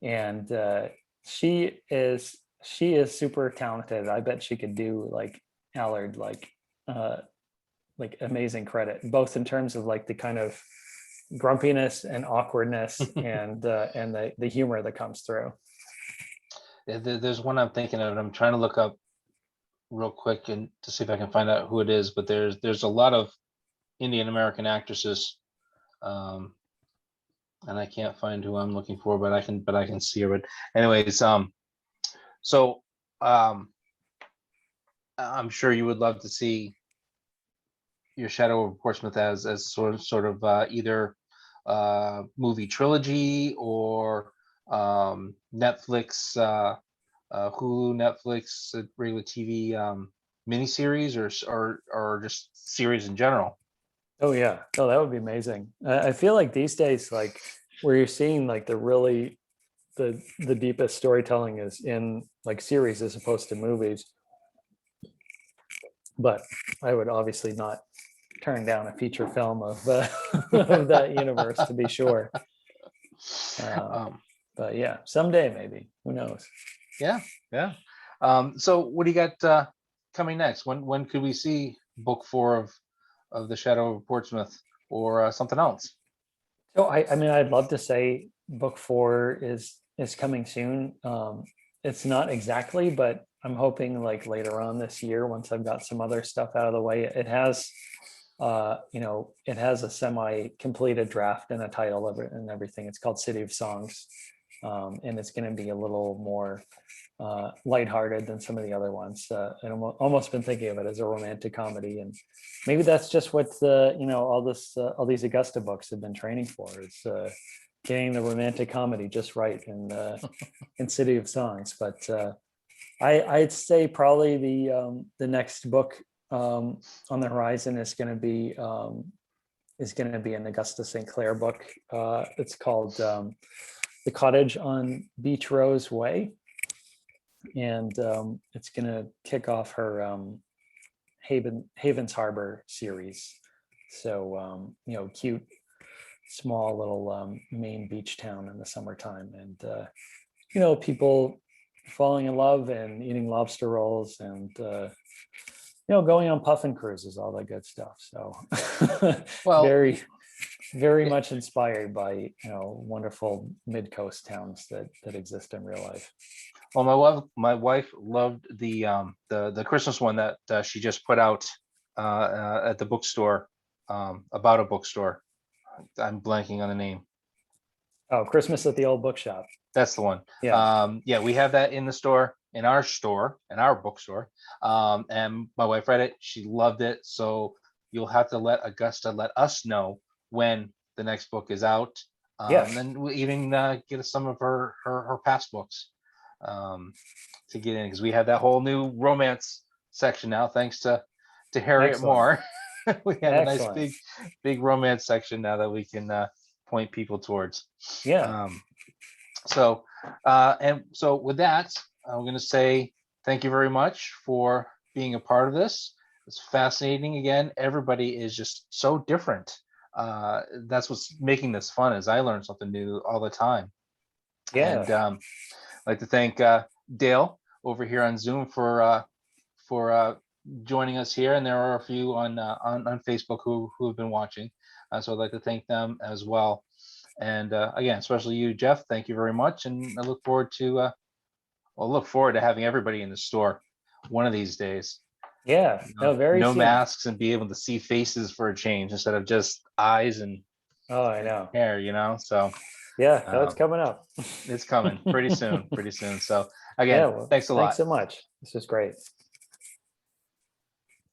and she is super talented. I bet she could do like Allard, like amazing credit, both in terms of like the kind of grumpiness and awkwardness and the humor that comes through. There's one I'm thinking of, and I'm trying to look up real quick and to see if I can find out who it is. But there's a lot of Indian American actresses, and I can't find who I'm looking for, but I can see her. But anyways, so I'm sure you would love to see your Shadow of Portsmouth as sort of either movie trilogy or Netflix, Hulu, Netflix, regular TV miniseries, or just series in general. Oh yeah, oh that would be amazing. I feel like these days, like where you're seeing like the deepest storytelling is in like series as opposed to movies. But I would obviously not turn down a feature film of, of that universe, to be sure. But yeah, someday maybe. Who knows? Yeah, yeah. So what do you got coming next? When could we see book 4 of the Shadow of Portsmouth, or something else? So I mean, I'd love to say book 4 is coming soon. It's not exactly, but I'm hoping like later on this year, once I've got some other stuff out of the way. It has, it has a semi-completed draft and a title of it and everything. It's called City of Songs, and it's going to be a little more lighthearted than some of the other ones. And I'm almost been thinking of it as a romantic comedy, and maybe that's just what all these Augusta books have been training for, is getting the romantic comedy just right in City of Songs. But I'd say probably the next book on the horizon is going to be an Augusta St. Clair book. It's called The Cottage on Beach Rose Way, and it's going to kick off her Havens Harbor series. So cute, small little Maine beach town in the summertime, and people falling in love and eating lobster rolls, and going on puffin cruises, all that good stuff. So Well, very, very much inspired by wonderful mid-coast towns that exist in real life. well, my wife loved the Christmas one that she just put out at the bookstore, about a bookstore. I'm blanking on the name. Oh, Christmas at the Old Bookshop. That's the one. Yeah. Yeah, we have that in the store, in our bookstore. And my wife read it. She loved it. So you'll have to let Augusta let us know when the next book is out. Yes. And we'll even get us some of her past books to get in, because we have that whole new romance section now, thanks to Harriet Excellent. Moore. We have a nice Excellent. big romance section now that we can point people towards. Yeah. And so with that, I'm going to say thank you very much for being a part of this. It's fascinating. Again, everybody is just so different. That's what's making this fun, is I learn something new all the time. Yeah. And I'd like to thank Dale over here on Zoom for joining us here. And there are a few on Facebook who have been watching. So I'd like to thank them as well. And again, especially you, Jeff, thank you very much. And I look forward to having everybody in the store one of these days. Yeah. No, very no soon. masks, and be able to see faces for a change instead of just eyes and Oh, I know. hair, So Yeah, that's coming up. it's coming pretty soon. So again, Yeah, well, thanks a lot. Thanks so much. This is great.